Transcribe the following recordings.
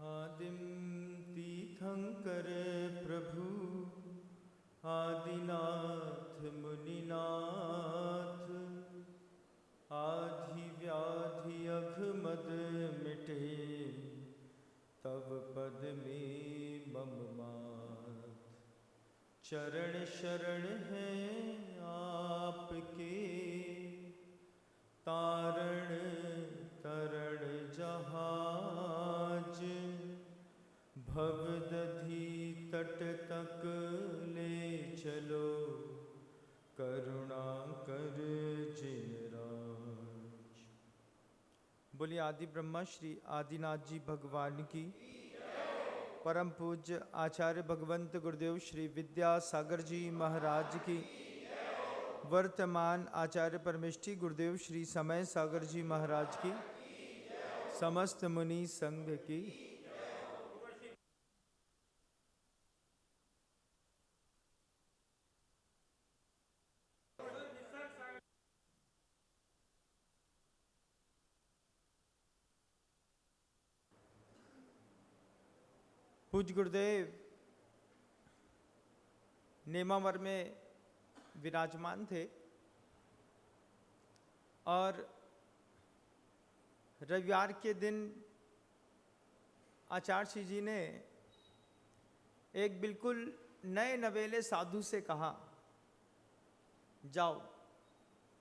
आदिम तीर्थंकर प्रभु आदिनाथ मुनिनाथ, आधि व्याधि अघमद मिटे, तब पद में मम मात। चरण शरण है आपके, तारण तरण जहाज, भवदधि तट तक ले चलो, करुणा कर जिन राज। बोलिए आदि ब्रह्मा श्री आदिनाथ जी भगवान की, परम पूज्य आचार्य भगवंत गुरुदेव श्री विद्यासागर जी महाराज की, वर्तमान आचार्य परमेष्ठी गुरुदेव श्री समय सागर जी महाराज की, समस्त मुनि संघ की। पूज्य गुरुदेव नेमावर में विराजमान थे और रविवार के दिन आचार्य जी ने एक बिल्कुल नए नवेले साधु से कहा, जाओ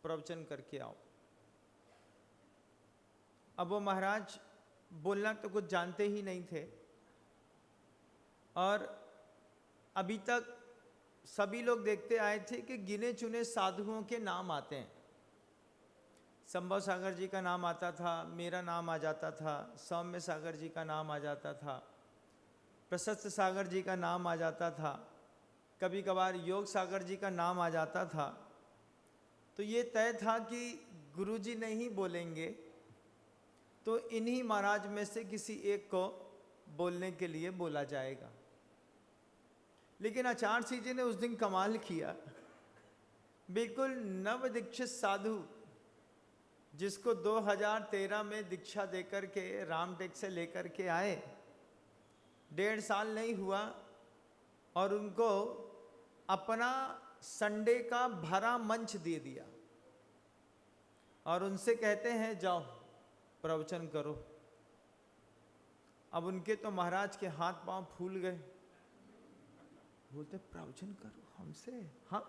प्रवचन करके आओ। अब वो महाराज बोलना तो कुछ जानते ही नहीं थे और अभी तक सभी लोग देखते आए थे कि गिने चुने साधुओं के नाम आते हैं। संभव सागर जी का नाम आता था, मेरा नाम आ जाता था, सौम्य सागर जी का नाम आ जाता था, प्रशस्त सागर जी का नाम आ जाता था, कभी कभार योग सागर जी का नाम आ जाता था। तो ये तय था कि गुरुजी नहीं बोलेंगे तो इन्हीं महाराज में से किसी एक को बोलने के लिए बोला जाएगा। लेकिन आचार्य जी ने उस दिन कमाल किया, बिल्कुल नव दीक्षित साधु जिसको 2013 में दीक्षा देकर के रामटेक से लेकर के आए, 1.5 साल नहीं हुआ और उनको अपना संडे का भरा मंच दे दिया और उनसे कहते हैं जाओ प्रवचन करो। अब उनके तो महाराज के हाथ पांव फूल गए, बोलते प्रवचन करो हमसे? हाँ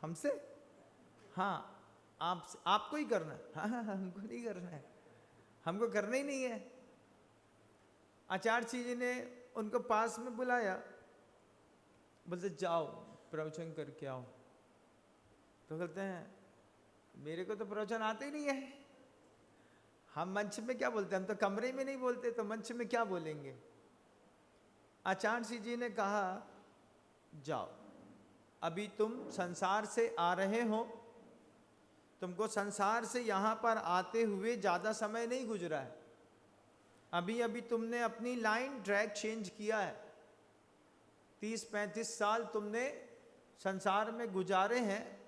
हमसे, हाँ आपको ही करना है? हाँ हमको नहीं करना है, हमको करना ही नहीं है। आचार्य जी ने उनको पास में बुलाया, बोलते जाओ प्रवचन करके आओ। तो कहते हैं मेरे को तो प्रवचन आते ही नहीं है, हम मंच में क्या बोलते हैं, हम तो कमरे में नहीं बोलते, तो मंच में क्या बोलेंगे। आचार्य जी ने कहा जाओ, अभी तुम संसार से आ रहे हो, तुमको संसार से यहाँ पर आते हुए ज़्यादा समय नहीं गुजरा है, अभी अभी तुमने अपनी लाइन ट्रैक चेंज किया है। 30-35 साल तुमने संसार में गुजारे हैं,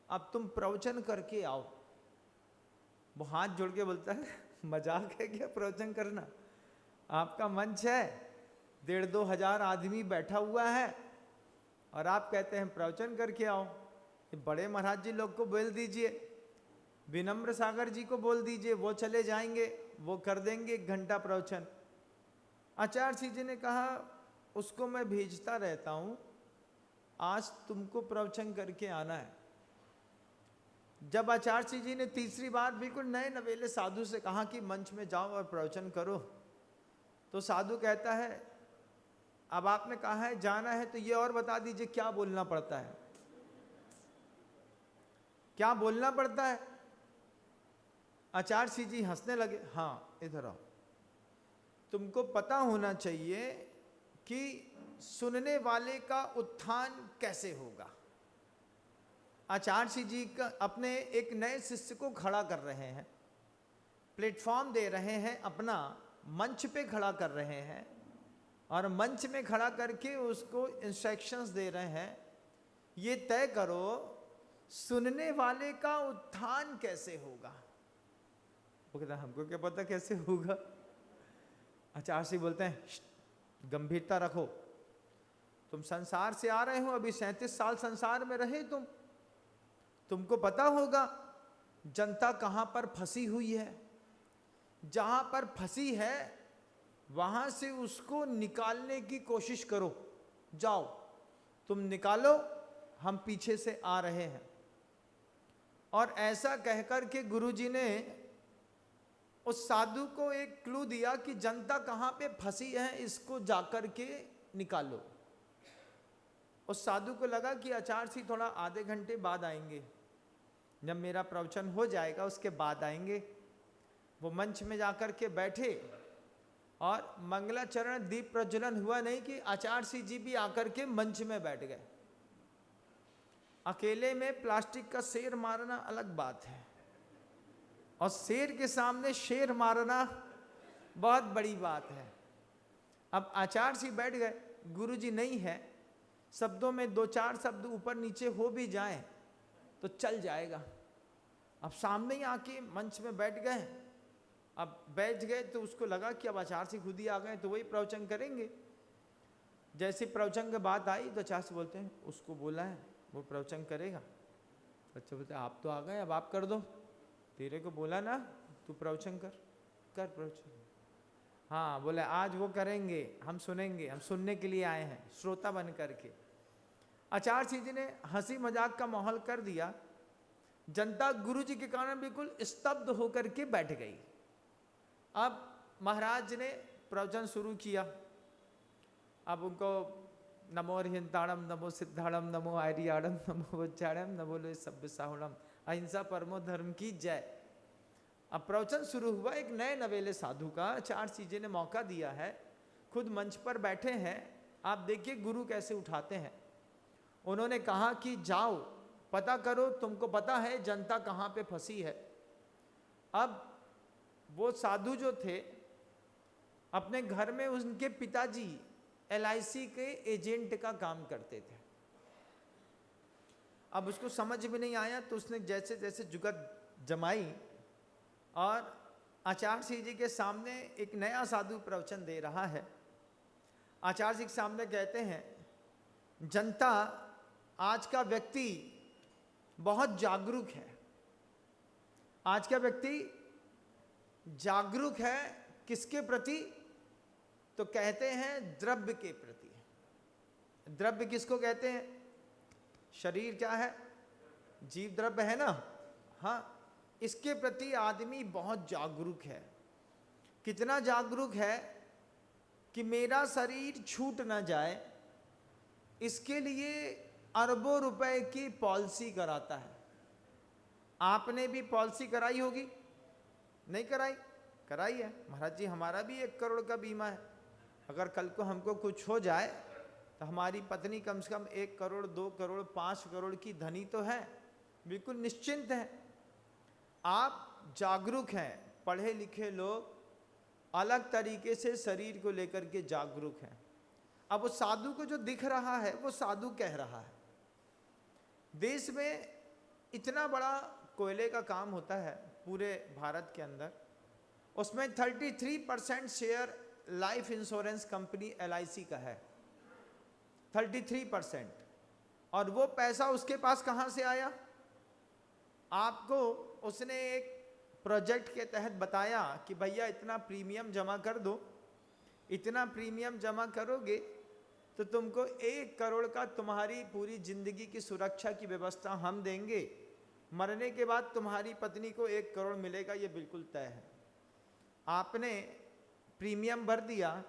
अब तुम प्रवचन करके आओ। वो हाथ जोड़ के बोलता है मजाक है क्या प्रवचन करना? आपका मंच है, 1,500-2 हजार आदमी बैठा हुआ है और आप कहते हैं प्रवचन करके आओ। बड़े महाराज जी लोग को बोल दीजिए, विनम्र सागर जी को बोल दीजिए, वो चले जाएंगे, वो कर देंगे 1 घंटा प्रवचन। आचार्य जी ने कहा उसको मैं भेजता रहता हूँ, आज तुमको प्रवचन करके आना है। जब आचार्य जी ने तीसरी बार बिल्कुल नए नवेले साधु से कहा कि मंच में जाओ और प्रवचन करो, तो साधु कहता है अब आपने कहा है जाना है तो ये और बता दीजिए क्या बोलना पड़ता है, क्या बोलना पड़ता है? आचार्य जी हंसने लगे, हाँ इधर आओ, तुमको पता होना चाहिए कि सुनने वाले का उत्थान कैसे होगा। आचार्य जी का अपने एक नए शिष्य को खड़ा कर रहे हैं, प्लेटफॉर्म दे रहे हैं, अपना मंच पे खड़ा कर रहे हैं और मंच में खड़ा करके उसको इंस्ट्रक्शंस दे रहे हैं, ये तय करो सुनने वाले का उत्थान कैसे होगा। वो कहता हमको क्या पता कैसे होगा। आचार्य जी बोलते हैं गंभीरता रखो, तुम संसार से आ रहे हो, अभी 37 साल संसार में रहे तुमको पता होगा जनता कहां पर फंसी हुई है। जहां पर फंसी है वहां से उसको निकालने की कोशिश करो, जाओ तुम निकालो, हम पीछे से आ रहे हैं। और ऐसा कहकर के गुरुजी ने उस साधु को एक क्लू दिया कि जनता कहां पे फंसी है, इसको जाकर के निकालो। उस साधु को लगा कि आचार्य जी थोड़ा आधे घंटे बाद आएंगे, जब मेरा प्रवचन हो जाएगा उसके बाद आएंगे। वो मंच में जाकर के बैठे और मंगलाचरण दीप प्रज्वलन हुआ नहीं कि आचार्य जी भी आकर के मंच में बैठ गए। अकेले में प्लास्टिक का शेर मारना अलग बात है, और शेर के सामने शेर मारना बहुत बड़ी बात है। अब आचार्य जी बैठ गए, गुरुजी नहीं है, शब्दों में 2-4 शब्द ऊपर नीचे हो भी जाएं तो चल जाएगा। अब सामने ही आके मंच में बैठ गए, अब बैठ गए तो उसको लगा कि अब आचार्य जी खुद ही आ गए तो वही प्रवचन करेंगे। जैसे प्रवचन की बात आई तो आचार्य जी बोलते हैं उसको बोला है वो प्रवचन करेगा। अच्छा बोलते आप तो आ गए, अब आप कर दो, तेरे को बोला ना तू प्रवचन कर प्रवचन। हाँ बोले आज वो करेंगे, हम सुनेंगे, हम सुनने के लिए आए हैं श्रोता बन करके। आचार्य जी ने हंसी मजाक का माहौल कर दिया। जनता गुरु जी के कारण बिल्कुल स्तब्ध होकर के बैठ गई। अब महाराज ने प्रवचन शुरू किया। अब उनको नमो हिंताड़म, नमो सिद्धाड़म, नमो आर्याड़म, नमो वज्जाड़म, नमो लो सभ्य साहुड़म, अहिंसा परमो धर्म की जय। अब प्रवचन शुरू हुआ एक नए नवेले साधु का। आचार्य जी ने मौका दिया है, खुद मंच पर बैठे हैं, आप देखिए गुरु कैसे उठाते हैं। उन्होंने कहा कि जाओ पता करो, तुमको पता है जनता कहाँ पे फंसी है। अब वो साधु जो थे अपने घर में उनके पिताजी LIC के एजेंट का काम करते थे। अब उसको समझ में नहीं आया तो उसने जैसे जैसे जुगत जमाई और आचार्य जी के सामने एक नया साधु प्रवचन दे रहा है। आचार्य जी के सामने कहते हैं जनता, आज का व्यक्ति बहुत जागरूक है। आज का व्यक्ति जागरूक है किसके प्रति? तो कहते हैं द्रव्य के प्रति। द्रव्य किसको कहते हैं? शरीर क्या है? जीव द्रव्य है ना। हाँ, इसके प्रति आदमी बहुत जागरूक है। कितना जागरूक है कि मेरा शरीर छूट ना जाए, इसके लिए अरबों रुपए की पॉलिसी कराता है। आपने भी पॉलिसी कराई होगी, नहीं कराई? कराई है। महाराज जी हमारा भी 1 करोड़ का बीमा है, अगर कल को हमको कुछ हो जाए तो हमारी पत्नी कम से कम 1 करोड़, 2 करोड़, 5 करोड़ की धनी तो है, बिल्कुल निश्चिंत है। आप जागरूक हैं। पढ़े लिखे लोग अलग तरीके से शरीर को लेकर के जागरूक हैं। अब वो साधु को जो दिख रहा है वो साधु कह रहा है देश में इतना बड़ा कोयले का काम होता है पूरे भारत के अंदर, उसमें 33% share life insurance company LIC का है। 33%। और वो पैसा उसके पास कहाँ से आया? आपको उसने एक प्रोजेक्ट के तहत बताया कि भैया इतना प्रीमियम जमा कर दो, इतना प्रीमियम जमा करोगे तो तुमको 1 करोड़ का तुम्हारी पूरी जिंदगी की सुरक्षा की व्यवस्था हम देंगे, मरने के बाद तुम्हारी पत्नी को 1 करोड़ मिलेगा, ये बिल्कुल तय है। आपने प्रीमियम भर दिया,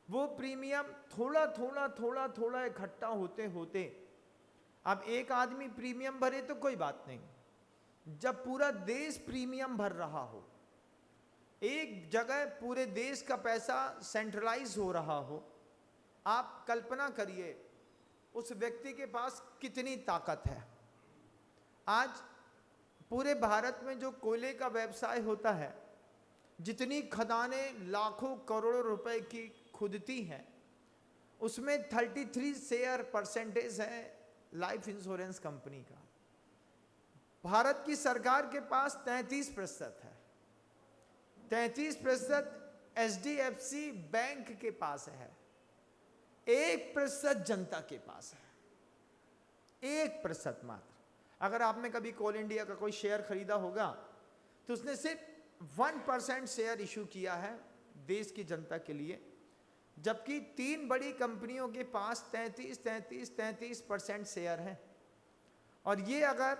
वो प्रीमियम थोड़ा थोड़ा थोड़ा थोड़ा इकट्ठा होते होते अब एक आदमी प्रीमियम भरे तो कोई बात नहीं, जब पूरा देश प्रीमियम भर रहा हो, एक जगह पूरे देश का पैसा सेंट्रलाइज हो रहा हो, आप कल्पना करिए उस व्यक्ति के पास कितनी ताकत है। आज पूरे भारत में जो कोयले का व्यवसाय होता है, जितनी खदानें लाखों करोड़ों रुपए की खुदती हैं, उसमें 33 शेयर परसेंटेज है लाइफ इंश्योरेंस कंपनी का। भारत की सरकार के पास 33% है, 33% HDFC बैंक के पास है, 1% जनता के पास है, 1% मात्र। अगर आपने कभी कोल इंडिया का कोई शेयर खरीदा होगा तो उसने सिर्फ 1% शेयर इशू किया है देश की जनता के लिए, जबकि 3 बड़ी कंपनियों के पास 33% शेयर हैं। और ये अगर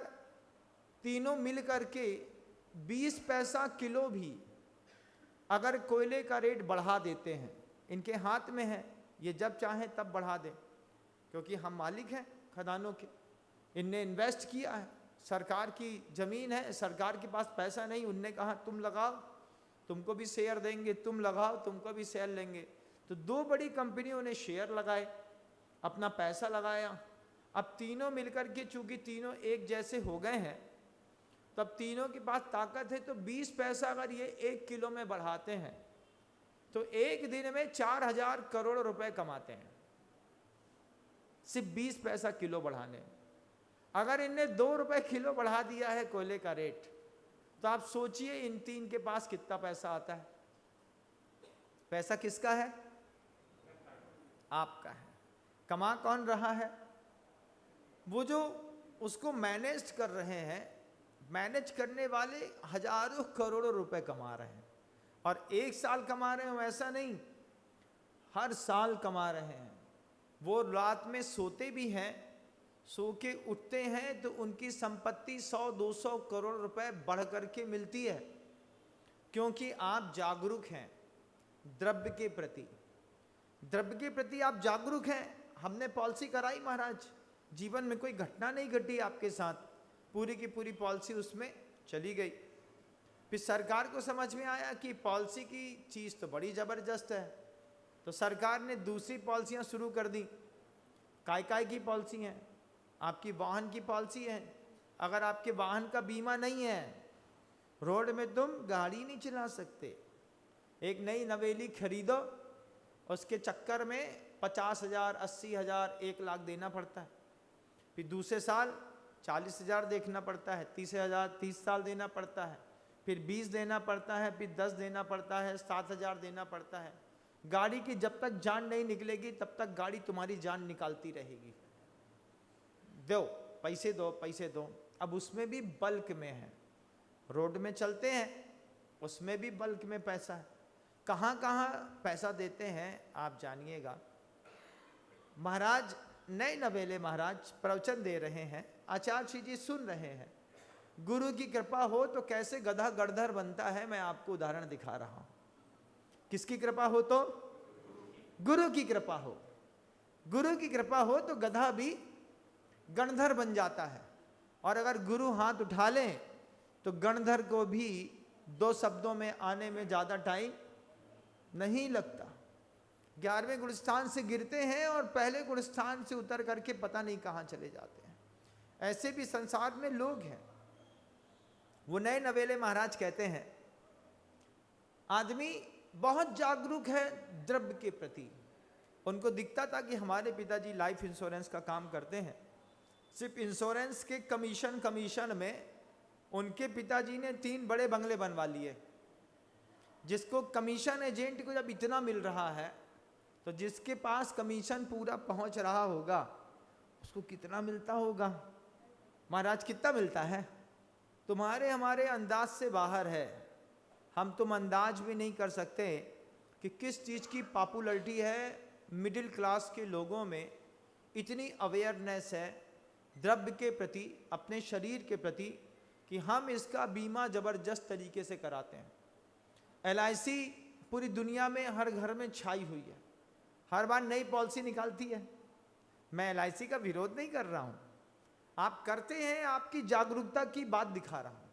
तीनों मिल करके 20 पैसा किलो भी अगर कोयले का रेट बढ़ा देते हैं, इनके हाथ में है, ये जब चाहें तब बढ़ा दें, क्योंकि हम मालिक हैं खदानों के, इनने इन्वेस्ट किया है, सरकार की ज़मीन है, सरकार के पास पैसा नहीं, उनने कहा तुम लगाओ तुमको भी शेयर देंगे, तुम लगाओ तुमको भी शेयर लेंगे। तो 2 बड़ी कंपनियों ने शेयर लगाए, अपना पैसा लगाया। अब तीनों मिलकर के चूंकि तीनों एक जैसे हो गए हैं, तब तीनों के पास ताकत है, तो 20 पैसा अगर ये 1 किलो में बढ़ाते हैं तो एक दिन में 4000 करोड़ रुपए कमाते हैं, सिर्फ 20 पैसा किलो बढ़ाने। अगर इनने 2 रुपए किलो बढ़ा दिया है कोयले का रेट, तो आप सोचिए इन 3 के पास कितना पैसा आता है। पैसा किसका है? आपका है। कमा कौन रहा है? वो जो उसको मैनेज कर रहे हैं, मैनेज करने वाले हजारों करोड़ों रुपए कमा रहे हैं। और एक साल कमा रहे हो ऐसा नहीं, हर साल कमा रहे हैं। वो रात में सोते भी हैं, सो के उठते हैं तो उनकी संपत्ति 100-200 करोड़ रुपए बढ़ करके मिलती है, क्योंकि आप जागरूक हैं द्रव्य के प्रति। द्रव्य के प्रति आप जागरूक हैं। हमने पॉलिसी कराई महाराज, जीवन में कोई घटना नहीं घटी आपके साथ, पूरी की पूरी पॉलिसी उसमें चली गई। फिर सरकार को समझ में आया कि पॉलिसी की चीज़ तो बड़ी ज़बरदस्त है, तो सरकार ने दूसरी पॉलिसियाँ शुरू कर दी। काय की पॉलिसी हैं, आपकी वाहन की पॉलिसी है। अगर आपके वाहन का बीमा नहीं है, रोड में तुम गाड़ी नहीं चला सकते। एक नई नवेली खरीदो, उसके चक्कर में 50,000, 80,000, 1 लाख देना पड़ता है। फिर दूसरे साल 40,000 देखना पड़ता है, 30,000, 30 साल देना पड़ता है, फिर 20 देना पड़ता है, फिर 10 देना पड़ता है, 7,000 देना पड़ता है। गाड़ी की जब तक जान नहीं निकलेगी तब तक गाड़ी तुम्हारी जान निकालती रहेगी। दो पैसे, दो पैसे दो। अब उसमें भी बल्क में है, रोड में चलते हैं उसमें भी बल्क में पैसा है। कहाँ कहाँ पैसा देते हैं आप जानिएगा। महाराज नए नवेले महाराज प्रवचन दे रहे हैं, आचार्य श्री जी सुन रहे हैं। गुरु की कृपा हो तो कैसे गधा गढ़धर बनता है, मैं आपको उदाहरण दिखा रहा हूं। किसकी कृपा हो? तो गुरु की कृपा हो। गुरु की कृपा हो तो गधा भी गणधर बन जाता है। और अगर गुरु हाथ उठा लें तो गणधर को भी 2 शब्दों में आने में ज़्यादा टाइम नहीं लगता। 11वें गुणस्थान से गिरते हैं और पहले गुणस्थान से उतर करके पता नहीं कहाँ चले जाते हैं। ऐसे भी संसार में लोग हैं। वो नए नवेले महाराज कहते हैं, आदमी बहुत जागरूक है द्रव्य के प्रति। उनको दिखता था कि हमारे पिताजी लाइफ इंश्योरेंस का काम करते हैं, सिर्फ इंश्योरेंस के कमीशन में उनके पिताजी ने 3 बड़े बंगले बनवा लिए। जिसको कमीशन एजेंट को जब इतना मिल रहा है, तो जिसके पास कमीशन पूरा पहुंच रहा होगा उसको कितना मिलता होगा? महाराज कितना मिलता है? तुम्हारे हमारे अंदाज से बाहर है। हम तुम अंदाज भी नहीं कर सकते कि किस चीज़ की पॉपुलैरिटी है। मिडिल क्लास के लोगों में इतनी अवेयरनेस है द्रव्य के प्रति, अपने शरीर के प्रति, कि हम इसका बीमा ज़बरदस्त तरीके से कराते हैं। LIC पूरी दुनिया में हर घर में छाई हुई है, हर बार नई पॉलिसी निकालती है। मैं LIC का विरोध नहीं कर रहा हूँ, आप करते हैं, आपकी जागरूकता की बात दिखा रहा हूँ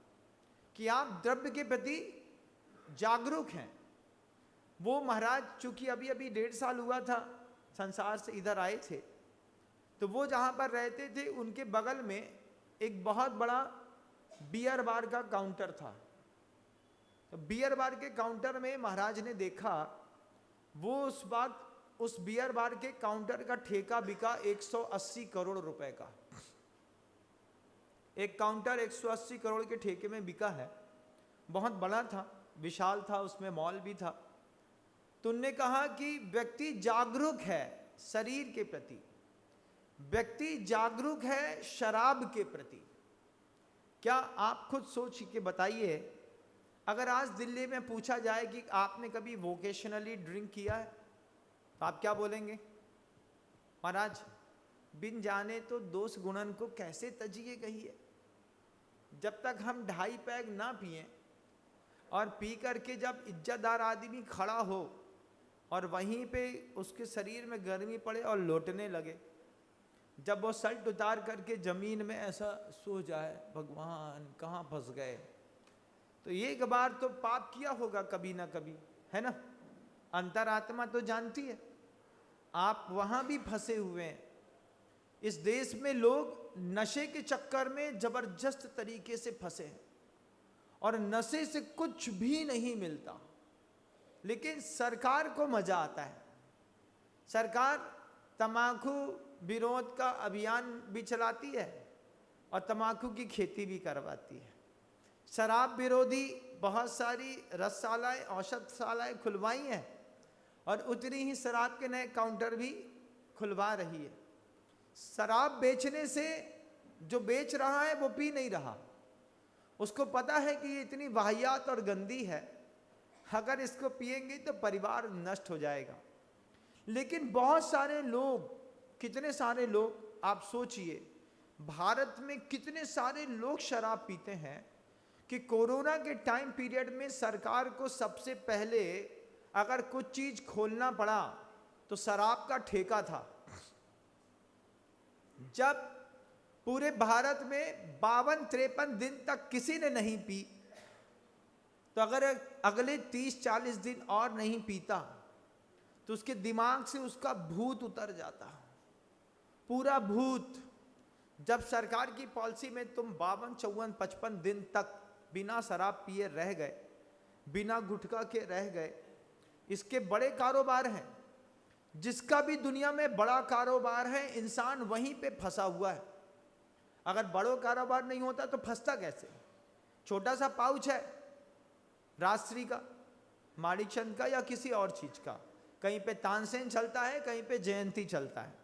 कि आप द्रव्य के प्रति जागरूक हैं। वो महाराज चूंकि अभी 1.5 साल हुआ था संसार से इधर आए थे, तो वो जहाँ पर रहते थे उनके बगल में एक बहुत बड़ा बियर बार का काउंटर था। तो बियर बार के काउंटर में महाराज ने देखा वो उस बियर बार के काउंटर का ठेका बिका 180 करोड़ रुपए का। एक काउंटर 180 करोड़ के ठेके में बिका है। बहुत बड़ा था, विशाल था, उसमें मॉल भी था। तो उन्होंने कहा कि व्यक्ति जागरूक है शरीर के प्रति, व्यक्ति जागरूक है शराब के प्रति। क्या आप खुद सोच के बताइए, अगर आज दिल्ली में पूछा जाए कि आपने कभी वोकेशनली ड्रिंक किया है, तो आप क्या बोलेंगे? महाराज बिन जाने तो दोष गुणन को कैसे तजिए कहिए। जब तक हम 2.5 पैग ना पिए और पी करके जब इज्जतदार आदमी खड़ा हो और वहीं पे उसके शरीर में गर्मी पड़े और लौटने लगे, जब वो शर्ट उतार करके जमीन में ऐसा सो जाए, भगवान कहाँ फंस गए, तो एक बार तो पाप किया होगा कभी ना कभी, है ना? अंतरात्मा तो जानती है। आप वहां भी फंसे हुए हैं। इस देश में लोग नशे के चक्कर में जबरदस्त तरीके से फंसे हैं और नशे से कुछ भी नहीं मिलता, लेकिन सरकार को मजा आता है। सरकार तम्बाकू विरोध का अभियान भी चलाती है और तम्बाकू की खेती भी करवाती है। शराब विरोधी बहुत सारी रसशालाएं, औषधशालाएं खुलवाई हैं और उतनी ही शराब के नए काउंटर भी खुलवा रही है। शराब बेचने से जो बेच रहा है वो पी नहीं रहा, उसको पता है कि ये इतनी वाहियात और गंदी है, अगर इसको पिएंगे तो परिवार नष्ट हो जाएगा। लेकिन बहुत सारे लोग, कितने सारे लोग, आप सोचिए भारत में कितने सारे लोग शराब पीते हैं कि कोरोना के टाइम पीरियड में सरकार को सबसे पहले अगर कुछ चीज खोलना पड़ा तो शराब का ठेका था। जब पूरे भारत में 52-53 दिन तक किसी ने नहीं पी, तो अगर अगले 30-40 दिन और नहीं पीता तो उसके दिमाग से उसका भूत उतर जाता, पूरा भूत। जब सरकार की पॉलिसी में तुम 52-54-55 दिन तक बिना शराब पिए रह गए, बिना गुटखा के रह गए, इसके बड़े कारोबार हैं। जिसका भी दुनिया में बड़ा कारोबार है, इंसान वहीं पे फंसा हुआ है। अगर बड़ो कारोबार नहीं होता तो फंसता कैसे? छोटा सा पाउच है राजश्री का, माणिकचंद का या किसी और चीज का, कहीं पे तानसेन चलता है, कहीं पे जयंती चलता है,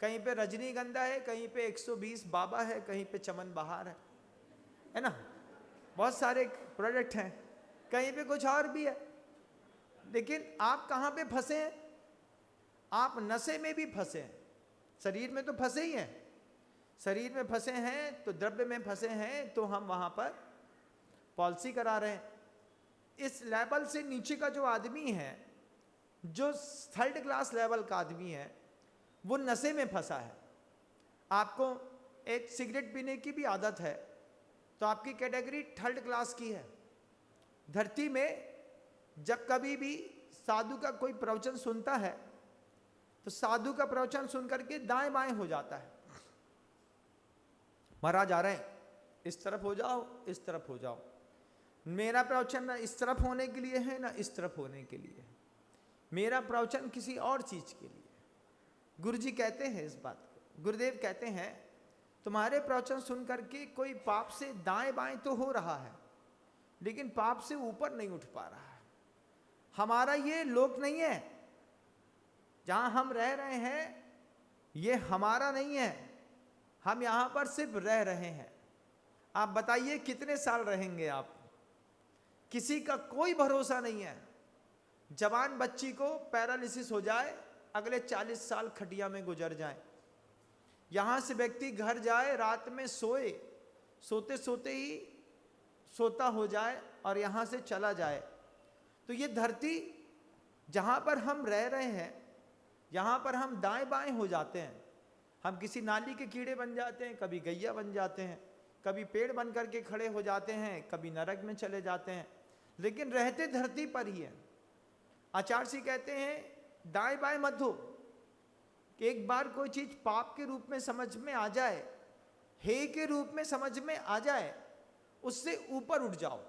कहीं पे रजनीगंधा है, कहीं पे 120 बाबा है, कहीं पे चमन बहार है ना? बहुत सारे प्रोडक्ट हैं, कहीं पे कुछ और भी है। लेकिन आप कहाँ पे फंसे हैं? आप नशे में भी फंसे हैं, शरीर में तो फंसे ही हैं। शरीर में फंसे हैं तो द्रव्य में फंसे हैं, तो हम वहां पर पॉलिसी करा रहे हैं। इस लेवल से नीचे का जो आदमी है, जो 3rd क्लास लेवल का आदमी है, वो नशे में फंसा है। आपको एक सिगरेट पीने की भी आदत है तो आपकी कैटेगरी 3rd क्लास की है। धरती में जब कभी भी साधु का कोई प्रवचन सुनता है तो साधु का प्रवचन सुनकर के दाएं बाएं हो जाता है। महाराज आ रहे हैं, इस तरफ हो जाओ, इस तरफ हो जाओ। मेरा प्रवचन ना इस तरफ होने के लिए है ना इस तरफ होने के लिए है, मेरा प्रवचन किसी और चीज के लिए। गुरु जी कहते हैं इस बात को, गुरुदेव कहते हैं तुम्हारे प्रवचन सुन करके कोई पाप से दाएं बाएं तो हो रहा है, लेकिन पाप से ऊपर नहीं उठ पा रहा है। हमारा ये लोक नहीं है, जहां हम रह रहे हैं ये हमारा नहीं है, हम यहां पर सिर्फ रह रहे हैं। आप बताइए कितने साल रहेंगे आप? किसी का कोई भरोसा नहीं है। जवान बच्ची को पैरालिसिस हो जाए, अगले 40 साल खटिया में गुजर जाए। यहां से व्यक्ति घर जाए, रात में सोए, सोते सोते ही सोता हो जाए और यहां से चला जाए। तो ये धरती जहां पर हम रह रहे हैं, यहां पर हम दाएं बाएं हो जाते हैं। हम किसी नाली के कीड़े बन जाते हैं, कभी गैया बन जाते हैं, कभी पेड़ बन करके खड़े हो जाते हैं, कभी नरक में चले जाते हैं, लेकिन रहते धरती पर ही है। आचार्य जी कहते हैं दाएं बाएं मत हो। एक बार कोई चीज पाप के रूप में समझ में आ जाए, हे के रूप में समझ में आ जाए, उससे ऊपर उठ जाओ।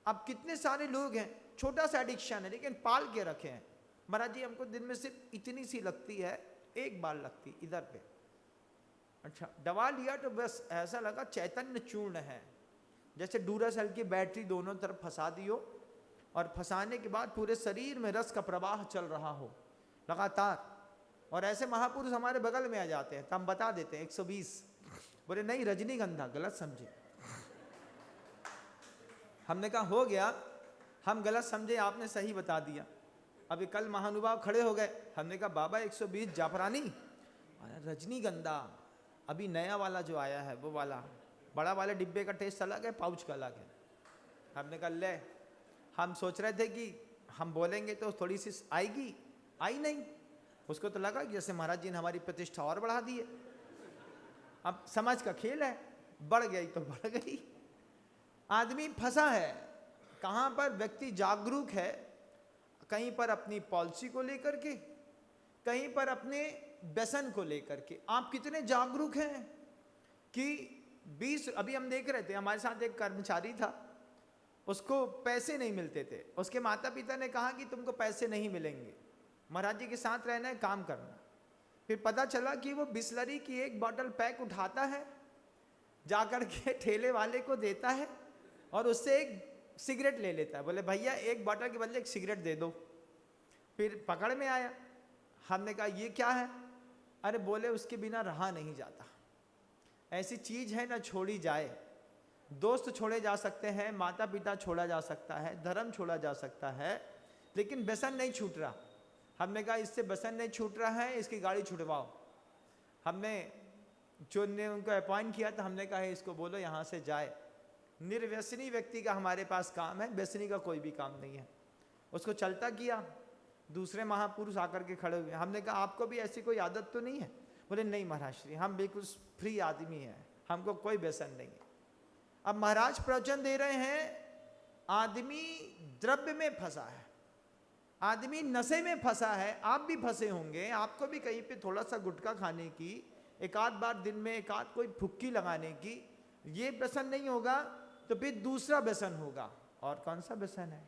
अब कितने सारे लोग हैं, छोटा सा एडिक्शन है लेकिन पाल के रखे हैं। महाराज जी हमको दिन में सिर्फ इतनी सी लगती है, एक बार लगती इधर पे। अच्छा, दवा लिया तो बस ऐसा लगा चैतन्य चूर्ण है, जैसे डूरासेल की बैटरी दोनों तरफ फंसा दी हो और फंसाने के बाद पूरे शरीर में रस का प्रवाह चल रहा हो लगातार। और ऐसे महापुरुष हमारे बगल में आ जाते हैं तो हम बता देते हैं 120। बोले नहीं रजनीगंधा, गलत समझे। हमने कहा हो गया, हम गलत समझे, आपने सही बता दिया। अभी कल महानुभाव खड़े हो गए, हमने कहा बाबा 120 जाफरानी, रजनीगंधा अभी नया वाला जो आया है वो वाला, बड़ा वाले डिब्बे का टेस्ट अलग है, पाउच का अलग है। हमने कहा ले, हम सोच रहे थे कि हम बोलेंगे तो थोड़ी सी आएगी, आई नहीं। उसको तो लगा कि जैसे महाराज जी ने हमारी प्रतिष्ठा और बढ़ा दी है। अब समाज का खेल है, बढ़ गई तो बढ़ गई। आदमी फंसा है कहाँ पर? व्यक्ति जागरूक है कहीं पर अपनी पॉलिसी को लेकर के, कहीं पर अपने व्यसन को लेकर के। आप कितने जागरूक हैं कि 20, अभी हम देख रहे थे हमारे साथ एक कर्मचारी था, उसको पैसे नहीं मिलते थे। उसके माता पिता ने कहा कि तुमको पैसे नहीं मिलेंगे, महाराज जी के साथ रहना है, काम करना। फिर पता चला कि वो बिस्लरी की एक बॉटल पैक उठाता है, जाकर के ठेले वाले को देता है और उससे एक सिगरेट ले लेता है। बोले भैया एक बॉटल के बदले एक सिगरेट दे दो। फिर पकड़ में आया, हमने कहा ये क्या है? अरे बोले उसके बिना रहा नहीं जाता, ऐसी चीज है ना छोड़ी जाए। दोस्त छोड़े जा सकते हैं, माता पिता छोड़ा जा सकता है, धर्म छोड़ा जा सकता है, लेकिन व्यसन नहीं छूट रहा। हमने कहा इससे व्यसन नहीं छूट रहा है, इसकी गाड़ी छुटवाओ। हमने जो ने उनको अपॉइंट किया था, हमने कहा इसको बोलो यहाँ से जाए। निर्व्यसनी व्यक्ति का हमारे पास काम है, व्यसनी का कोई भी काम नहीं है। उसको चलता किया, दूसरे महापुरुष आकर के खड़े हुए। हमने कहा आपको भी ऐसी कोई आदत तो नहीं है? बोले नहीं महाराज श्री, हम बिल्कुल फ्री आदमी हैं, हमको कोई व्यसन नहीं है। अब महाराज प्रवचन दे रहे हैं, आदमी द्रव्य में फंसा है, आदमी नशे में फंसा है। आप भी फंसे होंगे, आपको भी कहीं पे थोड़ा सा गुटखा खाने की, एक आध बार दिन में एक आध कोई फुक्की लगाने की, ये व्यसन नहीं होगा तो फिर दूसरा व्यसन होगा। और कौन सा व्यसन है?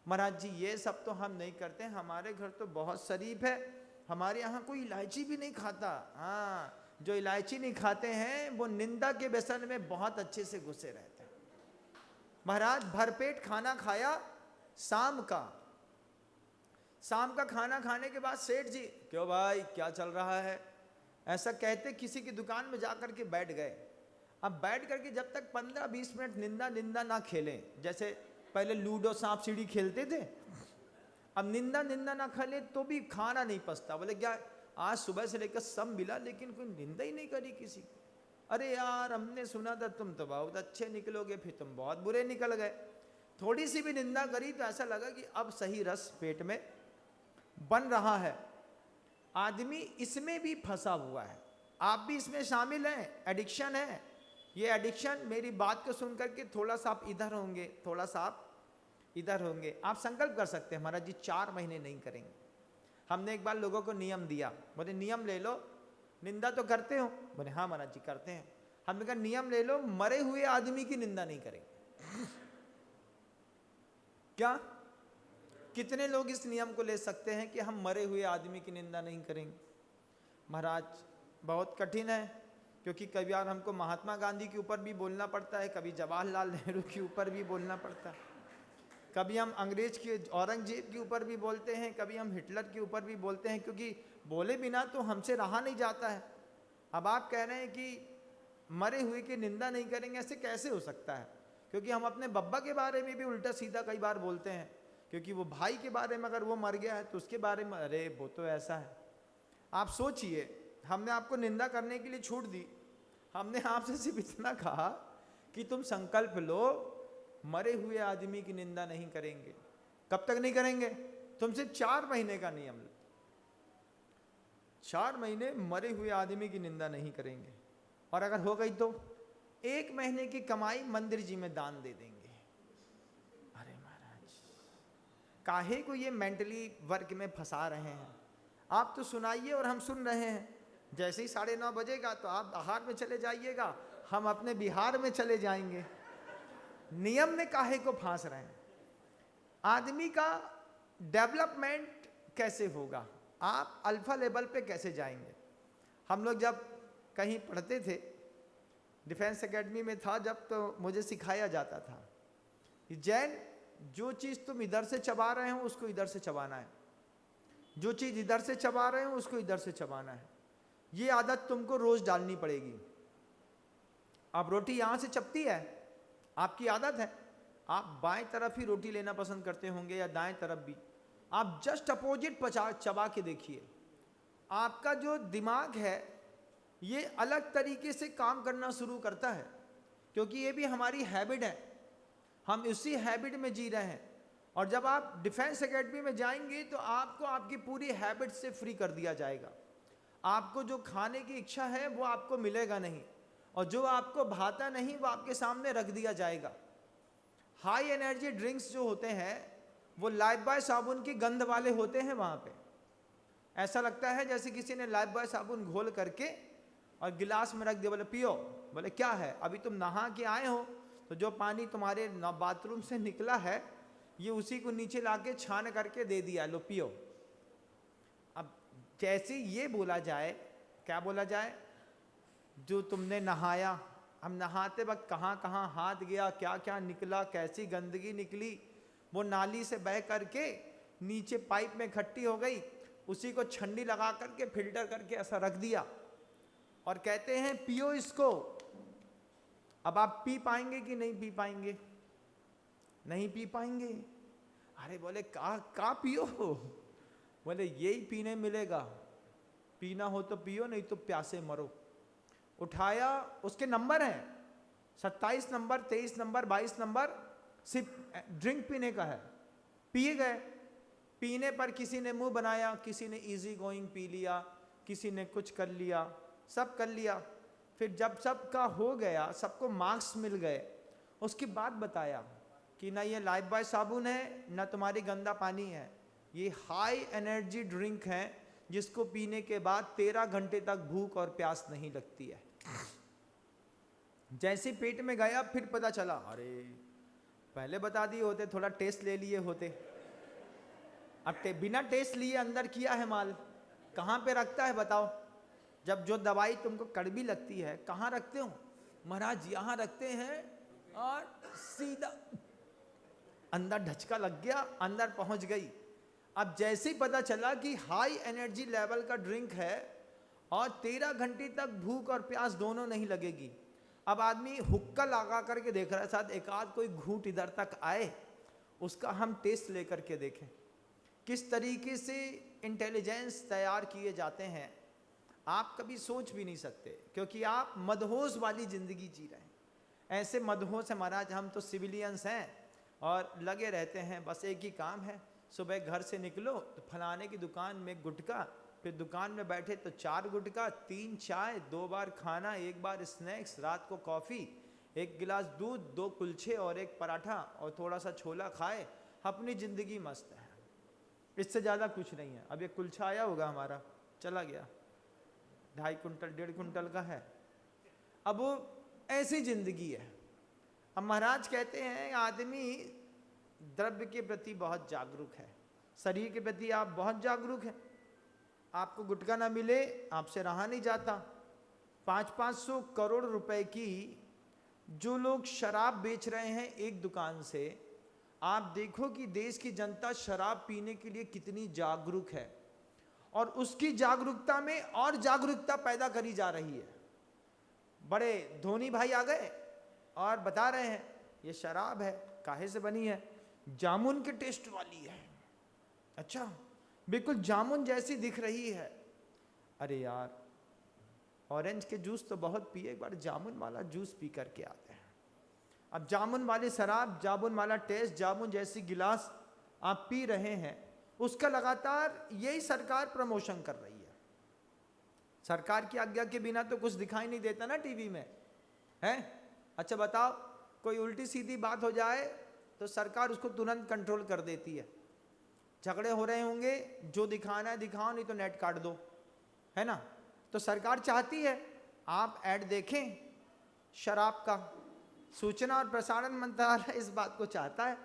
महाराज जी ये सब तो हम नहीं करते, हमारे घर तो बहुत शरीफ है, हमारे यहाँ कोई इलायची भी नहीं खाता। हाँ, जो इलायची नहीं खाते हैं वो निंदा के व्यसन में बहुत अच्छे से घुसे रहते हैं। महाराज भरपेट खाना खाया, शाम का खाना खाने के बाद सेठ जी, क्यों भाई क्या चल रहा है, ऐसा कहते किसी की दुकान में जाकर के बैठ गए। अब बैठ करके जब तक 15-20 मिनट निंदा ना खेलें, जैसे पहले लूडो सांप सीढ़ी खेलते थे, अब निंदा ना खेले तो भी खाना नहीं पचता। बोले क्या आज सुबह से लेकर सब मिला लेकिन कोई निंदा ही नहीं करी किसी की। अरे यार हमने सुना था तुम तो बहुत अच्छे निकलोगे, फिर तुम बहुत बुरे निकल गए। थोड़ी सी भी निंदा करी तो ऐसा लगा कि अब सही रस पेट में बन रहा है। आदमी इसमें भी फंसा हुआ है, आप भी इसमें शामिल हैं, एडिक्शन है ये। एडिक्शन, मेरी बात को सुन करके थोड़ा सा आप इधर होंगे, थोड़ा सा आप इधर होंगे। आप संकल्प कर सकते हैं महाराज जी 4 महीने नहीं करेंगे। हमने एक बार लोगों को नियम दिया, बोले नियम ले लो, निंदा तो करते हो? बोले हाँ महाराज जी करते हैं। हमने कहा नियम ले लो, मरे हुए आदमी की निंदा नहीं करेंगे। क्या कितने लोग इस नियम को ले सकते हैं कि हम मरे हुए आदमी की निंदा नहीं करेंगे? महाराज बहुत कठिन है, क्योंकि कभी बार हमको महात्मा गांधी के ऊपर भी बोलना पड़ता है, कभी जवाहरलाल नेहरू के ऊपर भी बोलना पड़ता है, कभी हम अंग्रेज के औरंगजेब के ऊपर भी बोलते हैं, कभी हम हिटलर के ऊपर भी बोलते हैं, क्योंकि बोले बिना तो हमसे रहा नहीं जाता है। अब आप कह रहे हैं कि मरे हुए की निंदा नहीं करेंगे, ऐसे कैसे हो सकता है? क्योंकि हम अपने बब्बा के बारे में भी उल्टा सीधा कई बार बोलते हैं, क्योंकि वो भाई के बारे में अगर वो मर गया है तो उसके बारे में अरे वो तो ऐसा है। आप सोचिए, हमने आपको निंदा करने के लिए छूट दी, हमने आपसे सिर्फ इतना कहा कि तुम संकल्प लो मरे हुए आदमी की निंदा नहीं करेंगे। कब तक नहीं करेंगे? तुम सिर्फ 4 महीने का नियम लो, 4 महीने मरे हुए आदमी की निंदा नहीं करेंगे। और अगर हो गई तो 1 महीने की कमाई मंदिर जी में दान दे देंगे। अरे महाराज काहे को ये मेंटली वर्क में फंसा रहे हैं? आप तो सुनाइए और हम सुन रहे हैं। जैसे ही 9:30 बजेगा तो आप बाहर में चले जाइएगा, हम अपने बिहार में चले जाएंगे। नियम में काहे को फांस रहे हैं? आदमी का डेवलपमेंट कैसे होगा, आप अल्फा लेवल पे कैसे जाएंगे। हम लोग जब कहीं पढ़ते थे, डिफेंस एकेडमी में था जब, तो मुझे सिखाया जाता था कि जैन, जो चीज़ तुम इधर से चबा रहे हो उसको इधर से चबाना है, जो चीज़ इधर से चबा रहे हो उसको इधर से चबाना है। ये आदत तुमको रोज़ डालनी पड़ेगी। अब रोटी यहाँ से चपती है, आपकी आदत है, आप बाएं तरफ ही रोटी लेना पसंद करते होंगे या दाएं तरफ भी। आप जस्ट अपोजिट चबा के देखिए, आपका जो दिमाग है ये अलग तरीके से काम करना शुरू करता है, क्योंकि ये भी हमारी हैबिट है, हम इसी हैबिट में जी रहे हैं। और जब आप डिफेंस एकेडमी में जाएंगे तो आपको आपकी पूरी हैबिट से फ्री कर दिया जाएगा। आपको जो खाने की इच्छा है वो आपको मिलेगा नहीं, और जो आपको भाता नहीं वो आपके सामने रख दिया जाएगा। हाई एनर्जी ड्रिंक्स जो होते हैं वो लाइफबॉय साबुन की गंध वाले होते हैं। वहाँ पे ऐसा लगता है जैसे किसी ने लाइफबॉय साबुन घोल करके और गिलास में रख दिया, बोले पियो। बोले क्या है, अभी तुम नहा के आए हो तो जो पानी तुम्हारे बाथरूम से निकला है ये उसी को नीचे लाके छान करके दे दिया, लो पियो। अब जैसे ये बोला जाए, क्या बोला जाए, जो तुमने नहाया, हम नहाते वक्त कहाँ कहाँ हाथ गया, क्या क्या निकला, कैसी गंदगी निकली, वो नाली से बह करके नीचे पाइप में इकट्ठी हो गई, उसी को छन्नी लगा करके फिल्टर करके ऐसा रख दिया और कहते हैं पियो इसको। अब आप पी पाएंगे कि नहीं पी पाएंगे? नहीं पी पाएंगे। अरे बोले का पियो? बोले यही पीने मिलेगा, पीना हो तो पियो, नहीं तो प्यासे मरो। उठाया, उसके नंबर हैं 27 नंबर, 23 नंबर, 22 नंबर, सिर्फ ड्रिंक पीने का है। पिए गए, पीने पर किसी ने मुंह बनाया, किसी ने इजी गोइंग पी लिया, किसी ने कुछ कर लिया, सब कर लिया। फिर जब सबका हो गया, सबको मार्क्स मिल गए, उसके बाद बताया कि ना ये लाइफबॉय साबुन है ना तुम्हारी गंदा पानी है, ये हाई एनर्जी ड्रिंक है जिसको पीने के बाद 13 घंटे तक भूख और प्यास नहीं लगती है। जैसे पेट में गया फिर पता चला, अरे पहले बता दिए होते, थोड़ा टेस्ट ले लिए होते। अब बिना टेस्ट लिए अंदर किया है माल, कहाँ पे रखता है बताओ? जब जो दवाई तुमको कड़वी लगती है कहाँ रखते हो? महाराज यहाँ रखते हैं, और सीधा अंदर ढचका लग गया, अंदर पहुंच गई। अब जैसे ही पता चला कि हाई एनर्जी लेवल का ड्रिंक है और 13 घंटे तक भूख और प्यास दोनों नहीं लगेगी। अब आदमी हुक्का लगा करके देख रहा है, साथ एक आध कोई घूंट इधर तक आए, उसका हम टेस्ट लेकर के देखें। किस तरीके से इंटेलिजेंस तैयार किए जाते हैं आप कभी सोच भी नहीं सकते, क्योंकि आप मदहोश वाली ज़िंदगी जी रहे हैं। ऐसे मदहोश है महाराज, हम तो सिविलियंस हैं और लगे रहते हैं, बस एक ही काम है, सुबह घर से निकलो तो फलाने की दुकान में गुटखा, फिर दुकान में बैठे तो 4 गुटखा, 3 चाय, 2 बार खाना, 1 बार स्नैक्स, रात को कॉफ़ी, 1 गिलास दूध, 2 कुलचे और 1 पराठा और थोड़ा सा छोला खाए, अपनी ज़िंदगी मस्त है। इससे ज़्यादा कुछ नहीं है। अब ये कुलचा आया होगा हमारा, चला गया, 2.5 कुंटल 1.5 कुंटल का है। अब वो ऐसी ज़िंदगी है। अब महाराज कहते हैं आदमी द्रव्य के प्रति बहुत जागरूक है, शरीर के प्रति आप बहुत जागरूक हैं। आपको गुटखा ना मिले आपसे रहा नहीं जाता। 500 करोड़ रुपए की जो लोग शराब बेच रहे हैं एक दुकान से, आप देखो कि देश की जनता शराब पीने के लिए कितनी जागरूक है, और उसकी जागरूकता में और जागरूकता पैदा करी जा रही है। बड़े धोनी भाई आ गए और बता रहे हैं ये शराब है, काहे से बनी है? जामुन के टेस्ट वाली है। अच्छा, बिल्कुल जामुन जैसी दिख रही है। अरे यार, ऑरेंज के जूस तो बहुत पिए, एक बार जामुन वाला जूस पी करके आते हैं। अब जामुन वाली शराब, जामुन वाला टेस्ट, जामुन जैसी गिलास आप पी रहे हैं, उसका लगातार यही सरकार प्रमोशन कर रही है। सरकार की आज्ञा के बिना तो कुछ दिखाई नहीं देता ना टीवी में, है? अच्छा बताओ, कोई उल्टी सीधी बात हो जाए तो सरकार उसको तुरंत कंट्रोल कर देती है। झगड़े हो रहे होंगे, जो दिखाना है दिखाओ, नहीं तो नेट काट दो, है ना? तो सरकार चाहती है आप ऐड देखें शराब का। सूचना और प्रसारण मंत्रालय इस बात को चाहता है।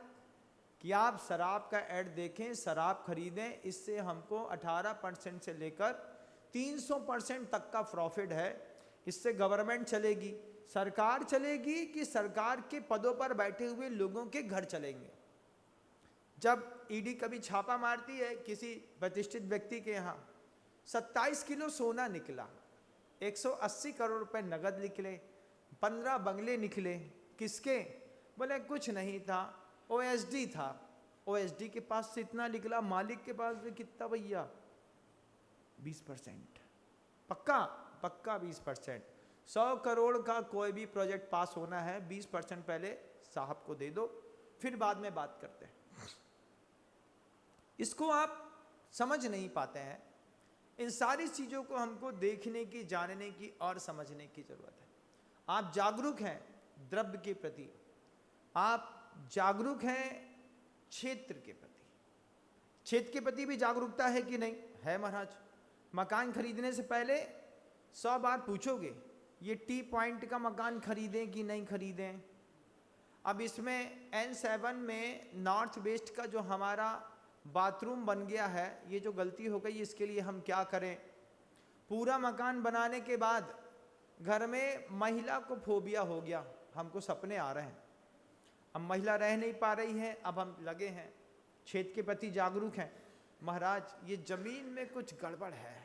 कि आप शराब का ऐड देखें, शराब खरीदें, इससे हमको 18% से लेकर 300% तक का प्रॉफिट है। इससे गवर्नमेंट चलेगी, सरकार चलेगी कि सरकार के पदों पर बैठे हुए लोगों के घर चलेंगे। जब ईडी कभी छापा मारती है किसी प्रतिष्ठित व्यक्ति के यहाँ, 27 किलो सोना निकला, 180 करोड़ रुपए नगद निकले, 15 बंगले निकले। किसके? बोले कुछ नहीं था, ओएसडी था। ओएसडी के पास से इतना निकला, मालिक के पास से कितना भैया? 20%। पक्का पक्का 20%। 100 करोड़ का कोई भी प्रोजेक्ट पास होना है, 20% पहले साहब को दे दो, फिर बाद में बात करते हैं। इसको आप समझ नहीं पाते हैं। इन सारी चीज़ों को हमको देखने की, जानने की और समझने की ज़रूरत है। आप जागरूक हैं द्रव्य के प्रति, आप जागरूक हैं क्षेत्र के प्रति। क्षेत्र के प्रति भी जागरूकता है कि नहीं? है महाराज। मकान खरीदने से पहले 100 बार पूछोगे, ये टी पॉइंट का मकान खरीदें कि नहीं खरीदें। अब इसमें N7 में नॉर्थ वेस्ट का जो हमारा बाथरूम बन गया है, ये जो गलती हो गई, इसके लिए हम क्या करें? पूरा मकान बनाने के बाद घर में महिला को फोबिया हो गया, हमको सपने आ रहे हैं, अब महिला रह नहीं पा रही है, अब हम लगे हैं क्षेत्र के प्रति जागरूक हैं। महाराज ये जमीन में कुछ गड़बड़ है।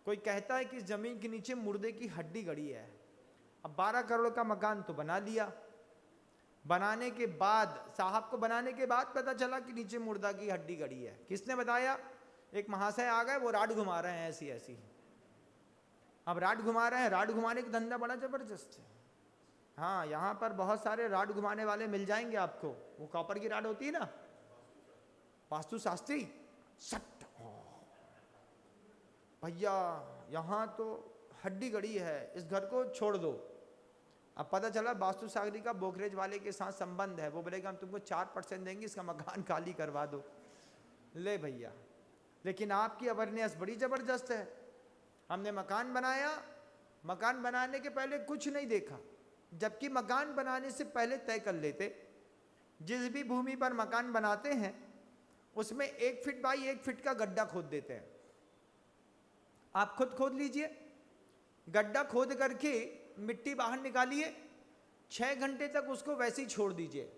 कोई कहता है कि जमीन के नीचे मुर्दे की हड्डी गड़ी है। अब 12 करोड़ का मकान तो बना लिया, बनाने के बाद साहब को बनाने के बाद पता चला कि नीचे मुर्दा की हड्डी गड़ी है। किसने बताया? एक महाशय आ गए, वो राड घुमा रहे हैं ऐसी ऐसी। अब राड घुमा रहे हैं, राड घुमाने का धंधा बड़ा जबरदस्त है। हाँ, यहाँ पर बहुत सारे राड घुमाने वाले मिल जाएंगे आपको। वो कॉपर की राड होती है ना, वास्तु शास्त्री, सट भैया यहाँ तो हड्डी गड़ी है, इस घर को छोड़ दो। अब पता चला वास्तु शास्त्री का ब्रोकरेज वाले के साथ संबंध है, वो बोलेगा हम तुमको 4% देंगे, इसका मकान खाली करवा दो। ले भैया, लेकिन आपकी अवेयरनेस बड़ी ज़बरदस्त है। हमने मकान बनाया, मकान बनाने के पहले कुछ नहीं देखा, जबकि मकान बनाने से पहले तय कर लेते। जिस भी भूमि पर मकान बनाते हैं उसमें 1 फीट बाई 1 फीट का गड्ढा खोद देते हैं। आप खुद खोद लीजिए, गड्ढा खोद करके मिट्टी बाहर निकालिए, 6 घंटे तक उसको वैसे ही छोड़ दीजिए।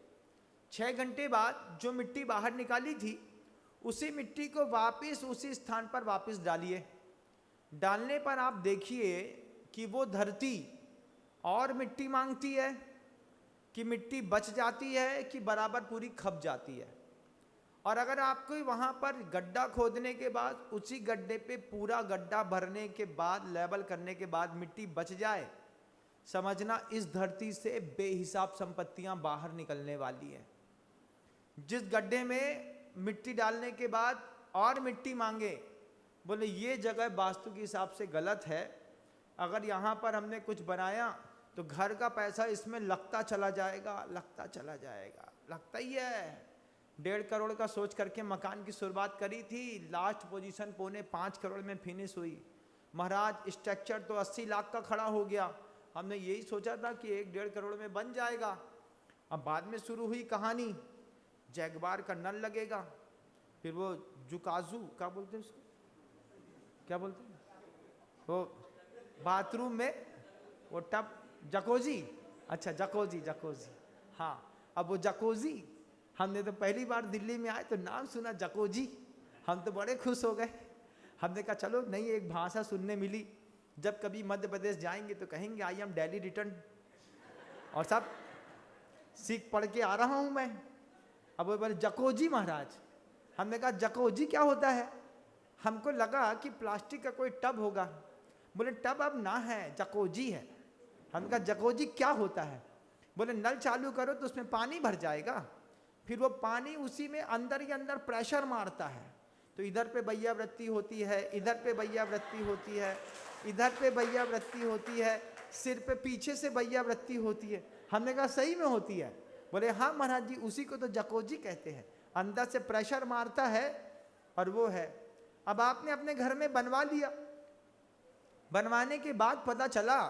6 घंटे बाद जो मिट्टी बाहर निकाली थी, उसी मिट्टी को वापस उसी स्थान पर वापस डालिए। डालने पर आप देखिए कि वो धरती और मिट्टी मांगती है कि मिट्टी बच जाती है कि बराबर पूरी खप जाती है। और अगर आपको वहाँ पर गड्ढा खोदने के बाद उसी गड्ढे पे पूरा गड्ढा भरने के बाद, लेवल करने के बाद मिट्टी बच जाए, समझना इस धरती से बेहिसाब संपत्तियाँ बाहर निकलने वाली हैं। जिस गड्ढे में मिट्टी डालने के बाद और मिट्टी मांगे, बोले ये जगह वास्तु के हिसाब से गलत है, अगर यहाँ पर हमने कुछ बनाया तो घर का पैसा इसमें लगता चला जाएगा, लगता चला जाएगा, लगता ही है। 1.5 करोड़ का सोच करके मकान की शुरुआत करी थी, लास्ट पोजीशन 4.5 करोड़ में फिनिश हुई। महाराज स्ट्रक्चर तो 80 लाख का खड़ा हो गया। हमने यही सोचा था कि 1-1.5 करोड़ में बन जाएगा। अब बाद में शुरू हुई कहानी, जैगवार का नल लगेगा, फिर वो जुकाजू क्या बोलते हैं उसको, क्या बोलते हैं वो बाथरूम में वो टब, जकोजी, अच्छा जकोजी, जकोजी, हाँ। अब वो जकोजी, हमने तो पहली बार दिल्ली में आए तो नाम सुना जकोजी, हम तो बड़े खुश हो गए। हमने कहा चलो नई एक भाषा सुनने मिली, जब कभी मध्य प्रदेश जाएंगे तो कहेंगे आई एम दिल्ली रिटर्न, और सब सीख पढ़ के आ रहा हूँ मैं। अब वो बोले जकोजी महाराज। हमने कहा जकोजी क्या होता है? हमको लगा कि प्लास्टिक का कोई टब होगा। बोले टब अब ना है, जकोजी है। हमने कहा जकोजी क्या होता है? बोले नल चालू करो तो उसमें पानी भर जाएगा, फिर वो पानी उसी में अंदर ही अंदर प्रेशर मारता है, तो इधर पे बैया वृत्ति होती है, इधर पे बैया वृत्ति होती है, इधर पे बैया वृत्ति होती है, सिर पे पीछे से बैया वृत्ति होती है। हमने कहा सही में होती है? बोले हाँ महाराज जी, उसी को तो जकोजी कहते हैं, अंदर से प्रेशर मारता है और वो है। अब आपने अपने घर में बनवा लिया, बनवाने के बाद पता चला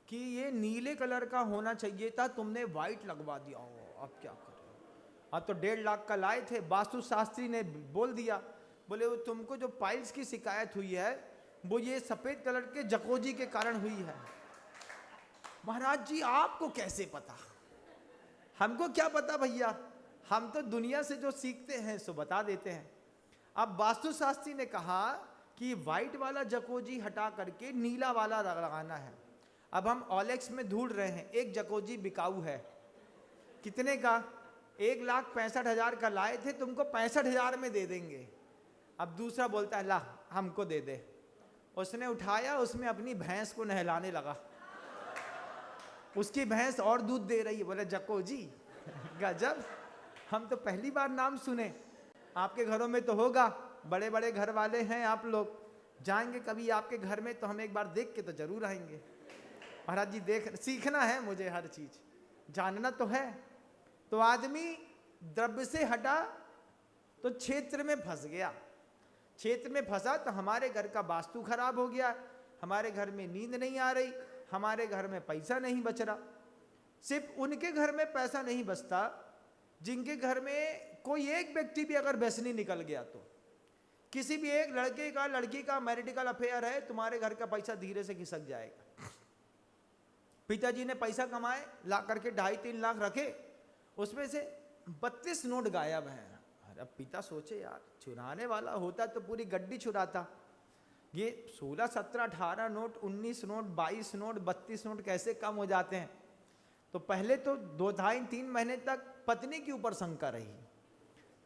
कि ये नीले कलर का होना चाहिए था, तुमने वाइट लगवा दिया हो, अब क्या करें? अब तो 1.5 लाख का लाए थे, वास्तु शास्त्री ने बोल दिया, बोले वो तुमको जो पाइल्स की शिकायत हुई है वो ये सफेद कलर के जकोजी के कारण हुई है। महाराज जी आपको कैसे पता? हमको क्या पता भैया, हम तो दुनिया से जो सीखते हैं सो बता देते हैं। अब वास्तु शास्त्री ने कहा कि व्हाइट वाला जकोजी हटा करके नीला वाला लगाना है। अब हम OLX में ढूंढ रहे हैं, एक जकोजी बिकाऊ है, कितने का? 1,65,000 का लाए थे, तुमको 65,000 में दे देंगे। अब दूसरा बोलता है ला हमको दे दे। उसने उठाया, उसमें अपनी भैंस को नहलाने लगा, उसकी भैंस और दूध दे रही है। बोले जकोजी गजब, हम तो पहली बार नाम सुने। आपके घरों में तो होगा, बड़े बड़े घर वाले हैं आप लोग, जाएंगे कभी आपके घर में तो हम एक बार देख के तो जरूर आएंगे। महाराज जी देख, सीखना है मुझे, हर चीज जानना तो है। तो आदमी द्रव्य से हटा तो क्षेत्र में फंस गया, क्षेत्र में फंसा तो हमारे घर का वास्तु खराब हो गया, हमारे घर में नींद नहीं आ रही, हमारे घर में पैसा नहीं बच रहा। सिर्फ उनके घर में पैसा नहीं बचता जिनके घर में कोई एक व्यक्ति भी अगर व्यसनी निकल गया तो, किसी भी एक लड़के का लड़की का मैरिटिकल अफेयर है, तुम्हारे घर का पैसा धीरे से खिसक जाएगा। पिताजी ने पैसा कमाए, ला करके 2.5-3 लाख रखे, उसमें से 32 नोट गायब हैं। अरे पिता सोचे यार चुराने वाला होता तो पूरी गड्डी चुराता, ये 16, 17, 18 नोट, 19 नोट, 22 नोट, 32 नोट कैसे कम हो जाते हैं। तो पहले तो 2-2.5-3 महीने तक पत्नी के ऊपर शंका रही,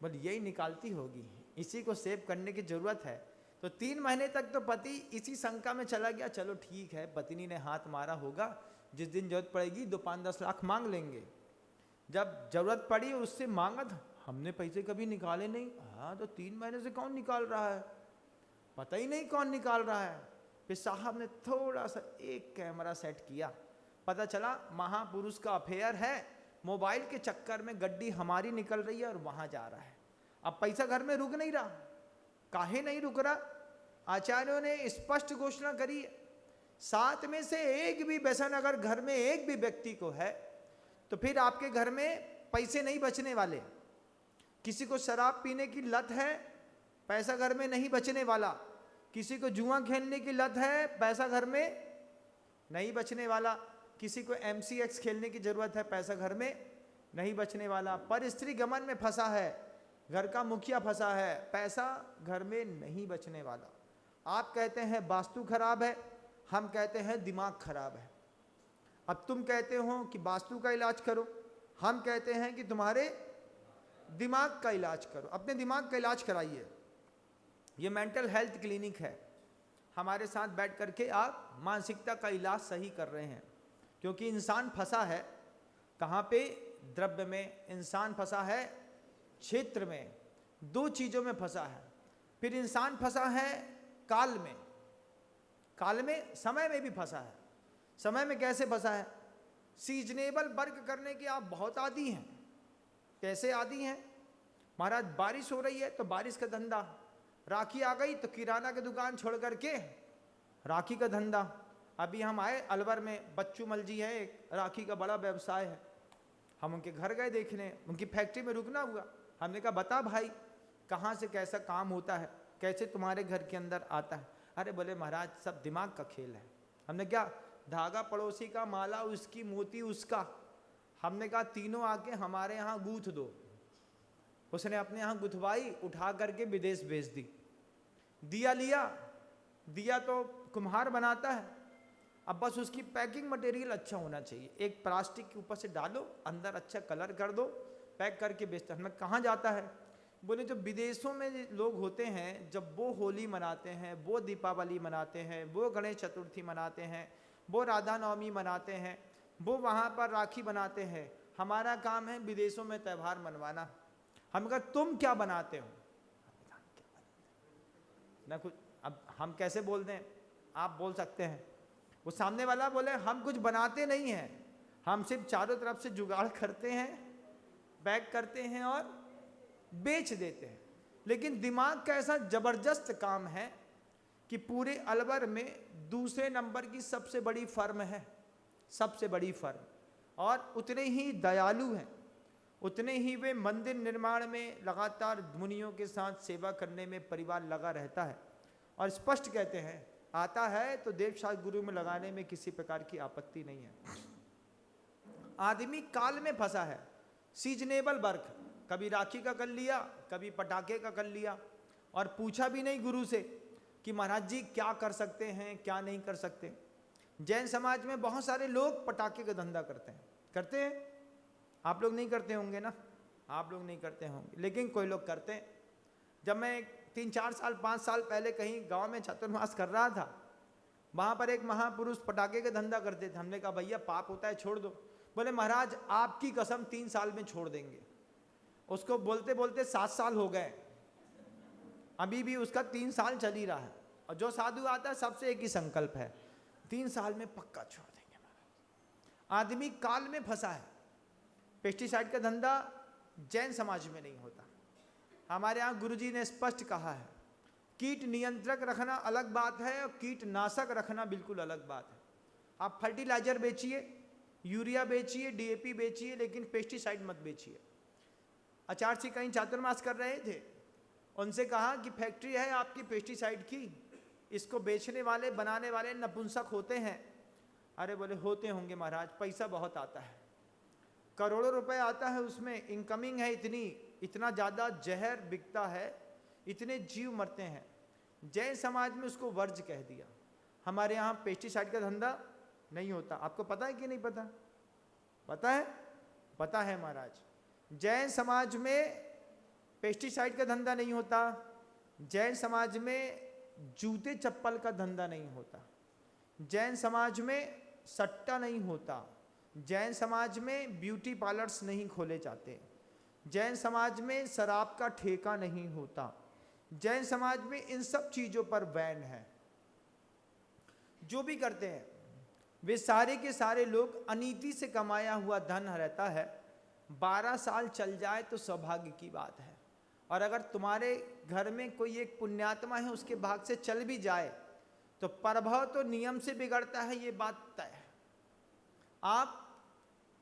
बोल यही निकालती होगी, इसी को सेव करने की जरूरत है। तो 3 महीने तक तो पति इसी शंका में चला गया, चलो ठीक है पत्नी ने हाथ मारा होगा, जिस दिन जरूरत पड़ेगी 2-5-10 लाख मांग लेंगे। जब जरूरत पड़ी उससे मांगा था, हमने पैसे कभी निकाले नहीं। हाँ तो 3 महीने से कौन निकाल रहा है, पता ही नहीं कौन निकाल रहा है। फिर साहब ने थोड़ा सा एक कैमरा सेट किया, पता चला महापुरुष का अफेयर है, मोबाइल के चक्कर में गड्डी हमारी निकल रही है और वहां जा रहा है। अब पैसा घर में रुक नहीं रहा, काहे नहीं रुक रहा? आचार्यों ने स्पष्ट घोषणा करी है, 7 में से एक भी व्यसन अगर घर में एक भी व्यक्ति को है तो फिर आपके घर में पैसे नहीं बचने वाले। किसी को शराब पीने की लत है, पैसा घर में नहीं बचने वाला। किसी को जुआ खेलने की लत है, पैसा घर में नहीं बचने वाला। किसी को MCX खेलने की जरूरत है, पैसा घर में नहीं बचने वाला। पर स्त्री गमन में फंसा है, घर का मुखिया फंसा है, पैसा घर में नहीं बचने वाला। आप कहते हैं वास्तु खराब है, हम कहते हैं दिमाग खराब है। अब तुम कहते हो कि वास्तु का इलाज करो, हम कहते हैं कि तुम्हारे दिमाग का इलाज करो, अपने दिमाग का इलाज कराइए। ये मेंटल हेल्थ क्लिनिक है, हमारे साथ बैठ करके आप मानसिकता का इलाज सही कर रहे हैं। क्योंकि इंसान फंसा है कहाँ पे? द्रव्य में। इंसान फंसा है क्षेत्र में, 2 चीज़ों में फंसा है। फिर इंसान फंसा है काल में, काल में समय में भी फंसा है। समय में कैसे फंसा है? सीजनेबल वर्क करने के आप बहुत आदी हैं। कैसे आदी हैं? महाराज बारिश हो रही है तो बारिश का धंधा, राखी आ गई तो किराना की दुकान छोड़ करके राखी का धंधा। अभी हम आए अलवर में, बच्चू मल जी है, एक राखी का बड़ा व्यवसाय है, हम उनके घर गए देखने, उनकी फैक्ट्री में रुकना हुआ। हमने कहा बता भाई कहाँ से कैसा काम होता है, कैसे तुम्हारे घर के अंदर आता है? अरे बोले महाराज सब दिमाग का खेल है। हमने क्या, धागा पड़ोसी का, माला उसकी, मोती उसका। हमने कहा तीनों आके हमारे यहाँ गूंथ दो। उसने अपने यहाँ गुथवाई, उठा करके विदेश भेज दी। दिया लिया, दिया तो कुम्हार बनाता है, अब बस उसकी पैकिंग मटेरियल अच्छा होना चाहिए। एक प्लास्टिक के ऊपर से डालो, अंदर अच्छा कलर कर दो, पैक करके बेचता है। हमें कहाँ जाता है? बोले जो विदेशों में लोग होते हैं, जब वो होली मनाते हैं, वो दीपावली मनाते हैं, वो गणेश चतुर्थी मनाते हैं, वो राधा नवमी मनाते हैं, वो वहाँ पर राखी बनाते हैं। हमारा काम है विदेशों में त्यौहार मनवाना। हम कहा तुम क्या बनाते हो? ना कुछ। अब हम कैसे बोल दें? आप बोल सकते हैं। वो सामने वाला बोले हम कुछ बनाते नहीं हैं, हम सिर्फ चारों तरफ से जुगाड़ करते हैं, पैक करते हैं और बेच देते हैं। लेकिन दिमाग का ऐसा जबरदस्त काम है कि पूरे अलवर में दूसरे नंबर की सबसे बड़ी फर्म है, सबसे बड़ी फर्म, और उतने ही दयालु हैं, उतने ही वे मंदिर निर्माण में लगातार मुनियों के साथ सेवा करने में परिवार लगा रहता है। और स्पष्ट कहते हैं, आता है तो देवशास्त्र गुरु में लगाने में किसी प्रकार की आपत्ति नहीं है। आदमी काल में फंसा है, सीजनेबल वर्क, कभी राखी का कर लिया, कभी पटाखे का कर लिया, और पूछा भी नहीं गुरु से कि महाराज जी क्या कर सकते हैं क्या नहीं कर सकते। जैन समाज में बहुत सारे लोग पटाखे का धंधा करते हैं। आप लोग नहीं करते होंगे ना, आप लोग नहीं करते होंगे, लेकिन कोई लोग करते हैं। जब मैं 3-4 साल 5 साल पहले कहीं गांव में चातुर्मास कर रहा था, वहाँ पर एक महापुरुष पटाखे का धंधा करते थे। हमने कहा भैया पाप होता है, छोड़ दो। बोले महाराज आपकी कसम 3 साल में छोड़ देंगे। उसको बोलते बोलते 7 साल हो गए, अभी भी उसका 3 साल चल ही रहा है। और जो साधु आता है सबसे एक ही संकल्प है, 3 साल में पक्का छोड़ देंगे महाराज। आदमी काल में फंसा है। पेस्टिसाइड का धंधा जैन समाज में नहीं होता। हमारे यहाँ गुरुजी ने स्पष्ट कहा है, कीट नियंत्रक रखना अलग बात है और कीटनाशक रखना बिल्कुल अलग बात है। आप फर्टिलाइजर बेचिए, यूरिया बेचिए, डीएपी बेचिए, लेकिन पेस्टिसाइड मत बेचिए। आचार्य जी कहीं चातुर्मास कर रहे थे, उनसे कहा कि फैक्ट्री है आपकी पेस्टिसाइड की, इसको बेचने वाले बनाने वाले नपुंसक होते हैं। अरे बोले होते होंगे महाराज, पैसा बहुत आता है, करोड़ों रुपए आता है उसमें, इनकमिंग है इतना ज़्यादा जहर बिकता है, इतने जीव मरते हैं। जैन समाज में उसको वर्ज कह दिया। हमारे यहाँ पेस्टिसाइड का धंधा नहीं होता। आपको पता है कि नहीं पता? पता है? पता है महाराज। जैन समाज में पेस्टिसाइड का धंधा नहीं होता। जैन समाज में जूते चप्पल का धंधा नहीं होता। जैन समाज में सट्टा नहीं होता। जैन समाज में ब्यूटी पार्लर्स नहीं खोले जाते। जैन समाज में शराब का ठेका नहीं होता। जैन समाज में इन सब चीज़ों पर बैन है। जो भी करते हैं वे सारे के सारे लोग अनीति से कमाया हुआ धन रहता है। 12 साल चल जाए तो सौभाग्य की बात है, और अगर तुम्हारे घर में कोई एक पुण्यात्मा है उसके भाग से चल भी जाए तो प्रभाव तो नियम से बिगड़ता है, ये बात तय है। आप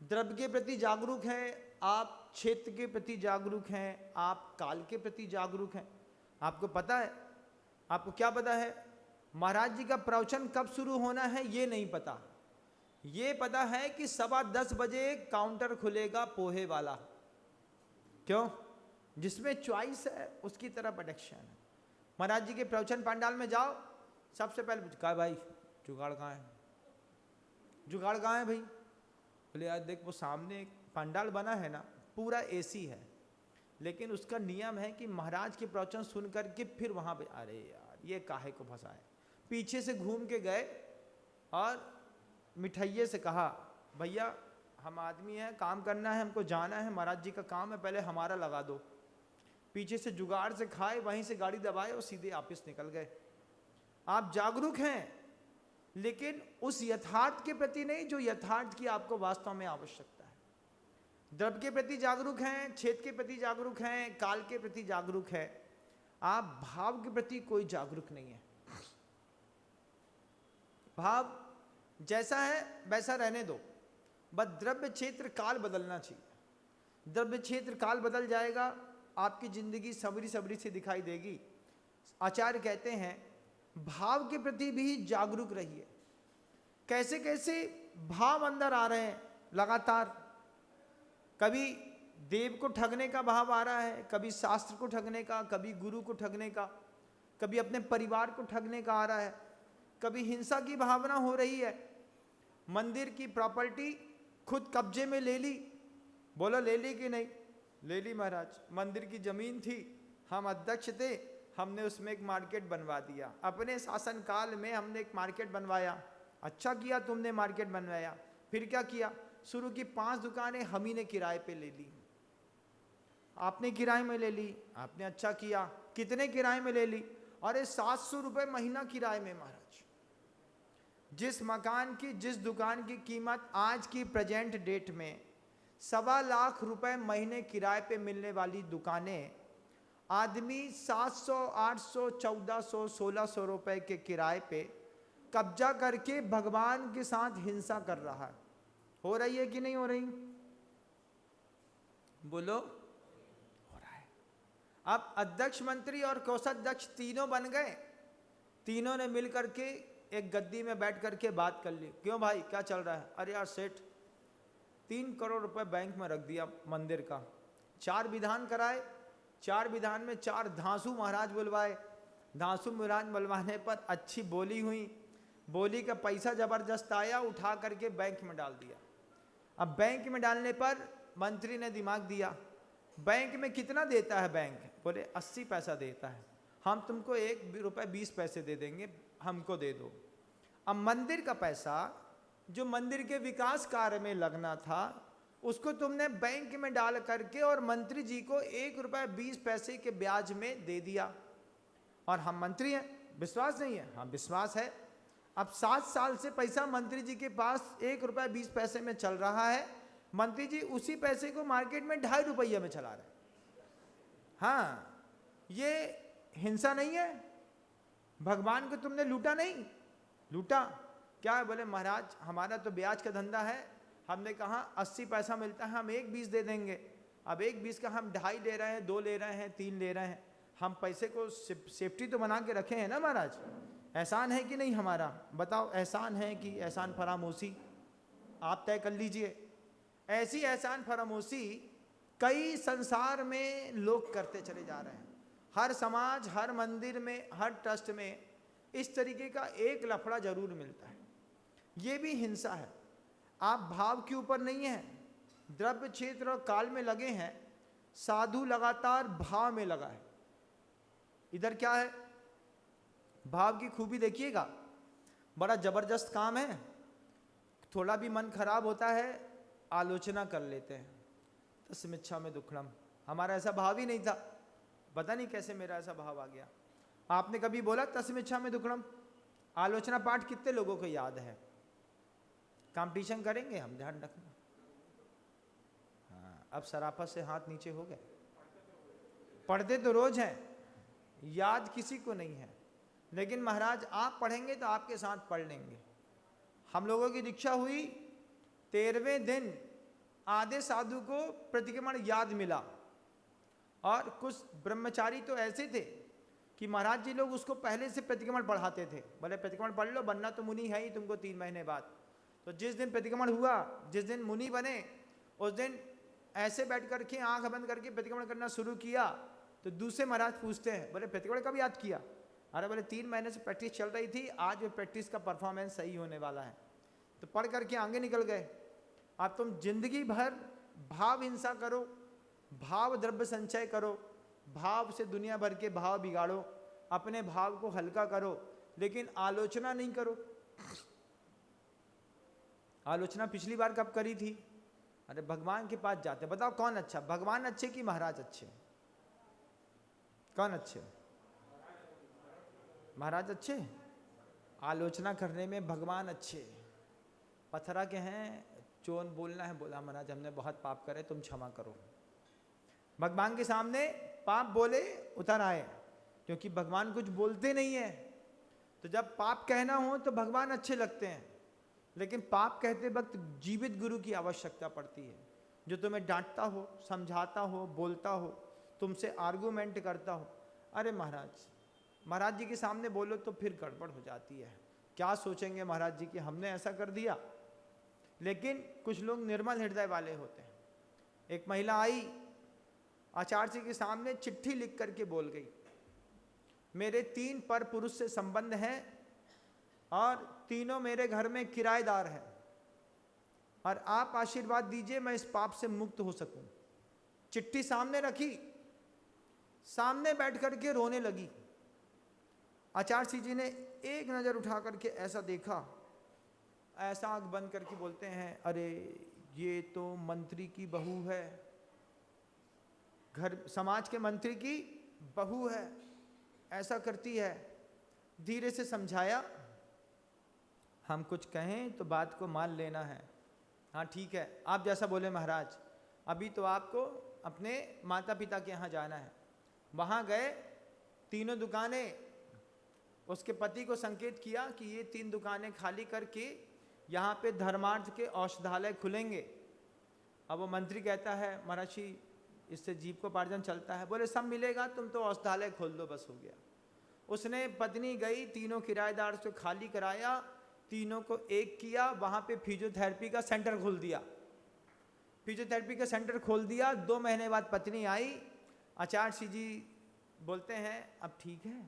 द्रव्य के प्रति जागरूक हैं, आप क्षेत्र के प्रति जागरूक हैं, आप काल के प्रति जागरूक हैं। आपको पता है, आपको क्या पता है महाराज जी का प्रवचन कब शुरू होना है ये नहीं पता। ये पता है कि 10:15 बजे काउंटर खुलेगा पोहे वाला। क्यों? जिसमें चॉइस है उसकी तरफ अट्रैक्शन है। महाराज जी के प्रवचन पंडाल में जाओ, सबसे पहले कहा भाई जुगाड़ कहाँ है, जुगाड़ कहाँ है भाई? बोले यार देख वो सामने एक पंडाल बना है ना, पूरा एसी है, लेकिन उसका नियम है कि महाराज के प्रवचन सुन करके फिर वहाँ पे, अरे यार ये काहे को फंसा है। पीछे से घूम के गए और मिठाइये से कहा भैया हम आदमी हैं, काम करना है, हमको जाना है, महाराज जी का काम है, पहले हमारा लगा दो। पीछे से जुगाड़ से खाए, वहीं से गाड़ी दबाए और सीधे ऑफिस निकल गए। आप जागरूक हैं, लेकिन उस यथार्थ के प्रति नहीं जो यथार्थ की आपको वास्तव में आवश्यकता है। द्रव्य के प्रति जागरूक हैं, क्षेत्र के प्रति जागरूक हैं, काल के प्रति जागरूक है। आप भाव के प्रति कोई जागरूक नहीं है। भाव जैसा है वैसा रहने दो, बस द्रव्य क्षेत्र काल बदलना चाहिए। द्रव्य क्षेत्र काल बदल जाएगा, आपकी जिंदगी सबरी सबरी से दिखाई देगी। आचार्य कहते हैं भाव के प्रति भी जागरूक रहिए। कैसे कैसे भाव अंदर आ रहे हैं लगातार। कभी देव को ठगने का भाव आ रहा है, कभी शास्त्र को ठगने का, कभी गुरु को ठगने का, कभी अपने परिवार को ठगने का आ रहा है, कभी हिंसा की भावना हो रही है। मंदिर की प्रॉपर्टी खुद कब्जे में ले ली। बोलो ले ली कि नहीं? ले ली महाराज। मंदिर की जमीन थी, हम अध्यक्ष थे, हमने उसमें एक मार्केट बनवा दिया। अपने शासन काल में हमने एक मार्केट बनवाया। अच्छा किया तुमने मार्केट बनवाया। फिर क्या किया? शुरू की 5 दुकानें हम ही ने किराए पे ले ली। आपने किराए में ले ली, आपने अच्छा किया। कितने किराए में ले ली? अरे 700 रुपये महीना किराए में महाराज। जिस मकान की, जिस दुकान की कीमत आज की प्रेजेंट डेट में 1.25 लाख रुपए महीने किराए पे मिलने वाली दुकानें, आदमी 700, 800, 1400, 1600 रुपए के किराए पे कब्जा करके भगवान के साथ हिंसा कर रहा है। हो रही है कि नहीं हो रही? बोलो, हो रहा है। अब अध्यक्ष, मंत्री और कोषाध्यक्ष तीनों बन गए। तीनों ने मिल करके एक गद्दी में बैठ करके बात कर ली। क्यों भाई, क्या चल रहा है? अरे यार सेठ, 3 करोड़ रुपए बैंक में रख दिया मंदिर का, 4 विधान कराए, 4 विधान में 4 धांसू महाराज बुलवाए। धांसू महाराज बुलवाने पर अच्छी बोली हुई, बोली का पैसा जबरदस्त आया, उठा करके बैंक में डाल दिया। अब बैंक में डालने पर मंत्री ने दिमाग दिया, बैंक में कितना देता है बैंक? बोले 80 पैसा देता है, हम तुमको 1 रुपये 20 पैसे दे देंगे, हमको दे दो। अब मंदिर का पैसा जो मंदिर के विकास कार्य में लगना था, उसको तुमने बैंक में डाल करके और मंत्री जी को 1 रुपये 20 पैसे के ब्याज में दे दिया। और हम मंत्री हैं, विश्वास नहीं है? हाँ विश्वास है। अब 7 साल से पैसा मंत्री जी के पास 1 रुपये 20 पैसे में चल रहा है। मंत्री जी उसी पैसे को मार्केट में 2.5 रुपये में चला रहे। हाँ, ये हिंसा नहीं है? भगवान को तुमने लूटा नहीं? लूटा क्या है? बोले महाराज हमारा तो ब्याज का धंधा है, हमने कहा 80 पैसा मिलता है, हम 1.20 दे देंगे। अब 1.20 का हम 2.5 ले रहे हैं, 2 ले रहे हैं, 3 ले रहे हैं, हम पैसे को सेफ्टी तो बना के रखे हैं ना महाराज। एहसान है कि नहीं हमारा? बताओ, एहसान है कि एहसान फरामोशी? आप तय कर लीजिए। ऐसी एहसान फरामोशी कई संसार में लोग करते चले जा रहे हैं। हर समाज, हर मंदिर में, हर ट्रस्ट में इस तरीके का एक लफड़ा जरूर मिलता है। ये भी हिंसा है। आप भाव के ऊपर नहीं है, द्रव्य, क्षेत्र और काल में लगे हैं, साधु लगातार भाव में लगा है। इधर क्या है? भाव की खूबी देखिएगा, बड़ा जबरदस्त काम है। थोड़ा भी मन खराब होता है, आलोचना कर लेते हैं, तस्मिच्छा में दुक्खड़म। हमारा ऐसा भाव ही नहीं था, पता नहीं कैसे मेरा ऐसा भाव आ गया। आपने कभी बोला तस्मिच्छा में दुक्खड़म? आलोचना पाठ कितने लोगों को याद है? कंपटीशन करेंगे हम, ध्यान रखना। हाँ, अब सराफत से हाथ नीचे हो गए। पढ़ते तो रोज हैं, याद किसी को नहीं है, लेकिन महाराज आप पढ़ेंगे तो आपके साथ पढ़ लेंगे। हम लोगों की दीक्षा हुई, 13वें दिन आधे साधु को प्रतिक्रमण याद मिला, और कुछ ब्रह्मचारी तो ऐसे थे कि महाराज जी लोग उसको पहले से प्रतिक्रमण पढ़ाते थे। बोले प्रतिक्रमण पढ़ लो, बनना तो मुनि है ही तुमको 3 महीने बाद। तो जिस दिन प्रतिक्रमण हुआ, जिस दिन मुनि बने, उस दिन ऐसे बैठ करके आंख बंद करके प्रतिक्रमण करना शुरू किया। तो दूसरे महाराज पूछते हैं, बोले प्रतिक्रमण कब याद किया? अरे बोले 3 महीने से प्रैक्टिस चल रही थी, आज वो प्रैक्टिस का परफॉर्मेंस सही होने वाला है। तो पढ़ करके आगे निकल गए। अब तुम जिंदगी भर भाव हिंसा करो, भाव द्रव्य संचय करो, भाव से दुनिया भर के भाव बिगाड़ो, अपने भाव को हल्का करो, लेकिन आलोचना नहीं करो। आलोचना पिछली बार कब करी थी? अरे भगवान के पास जाते, बताओ कौन अच्छा? भगवान अच्छे कि महाराज अच्छे? कौन अच्छे? महाराज अच्छे। आलोचना करने में भगवान अच्छे। पथरा के हैं, चोन बोलना है, बोला महाराज हमने बहुत पाप करे, तुम क्षमा करो। भगवान के सामने पाप बोले, उतर आए, क्योंकि भगवान कुछ बोलते नहीं है। तो जब पाप कहना हो तो भगवान अच्छे लगते हैं, लेकिन पाप कहते वक्त जीवित गुरु की आवश्यकता पड़ती है, जो तुम्हें डांटता हो, समझाता हो, बोलता हो, तुमसे आर्गूमेंट करता हो। अरे महाराज जी के सामने बोलो तो फिर गड़बड़ हो जाती है। क्या सोचेंगे महाराज जी कि हमने ऐसा कर दिया? लेकिन कुछ लोग निर्मल हृदय वाले होते हैं। एक महिला आई, आचार्य जी के सामने चिट्ठी लिख करके बोल गई, मेरे 3 पर पुरुष से संबंध हैं और तीनों मेरे घर में किराएदार हैं, और आप आशीर्वाद दीजिए मैं इस पाप से मुक्त हो सकूं। चिट्ठी सामने रखी, सामने बैठ करके रोने लगी। आचार्य जी ने एक नज़र उठा करके ऐसा देखा, ऐसा आंख बंद करके बोलते हैं, अरे ये तो मंत्री की बहू है, घर समाज के मंत्री की बहू है, ऐसा करती है। धीरे से समझाया, हम कुछ कहें तो बात को मान लेना है। हाँ ठीक है, आप जैसा बोले महाराज, अभी तो आपको अपने माता पिता के यहाँ जाना है। वहाँ गए, तीनों दुकानें, उसके पति को संकेत किया कि ये 3 दुकानें खाली करके यहाँ पे धर्मार्थ के औषधालय खुलेंगे। अब वो मंत्री कहता है, महर्षि इससे जीविकोपार्जन चलता है। बोले सब मिलेगा, तुम तो औषधालय खोल दो, बस हो गया। उसने पत्नी गई, तीनों किराएदार से खाली कराया, तीनों को एक किया, वहाँ पे फिजियोथेरेपी का सेंटर खोल दिया। फिजियोथेरेपी का सेंटर खोल दिया। 2 महीने बाद पत्नी आई, आचार्य सिंह जी बोलते हैं अब ठीक है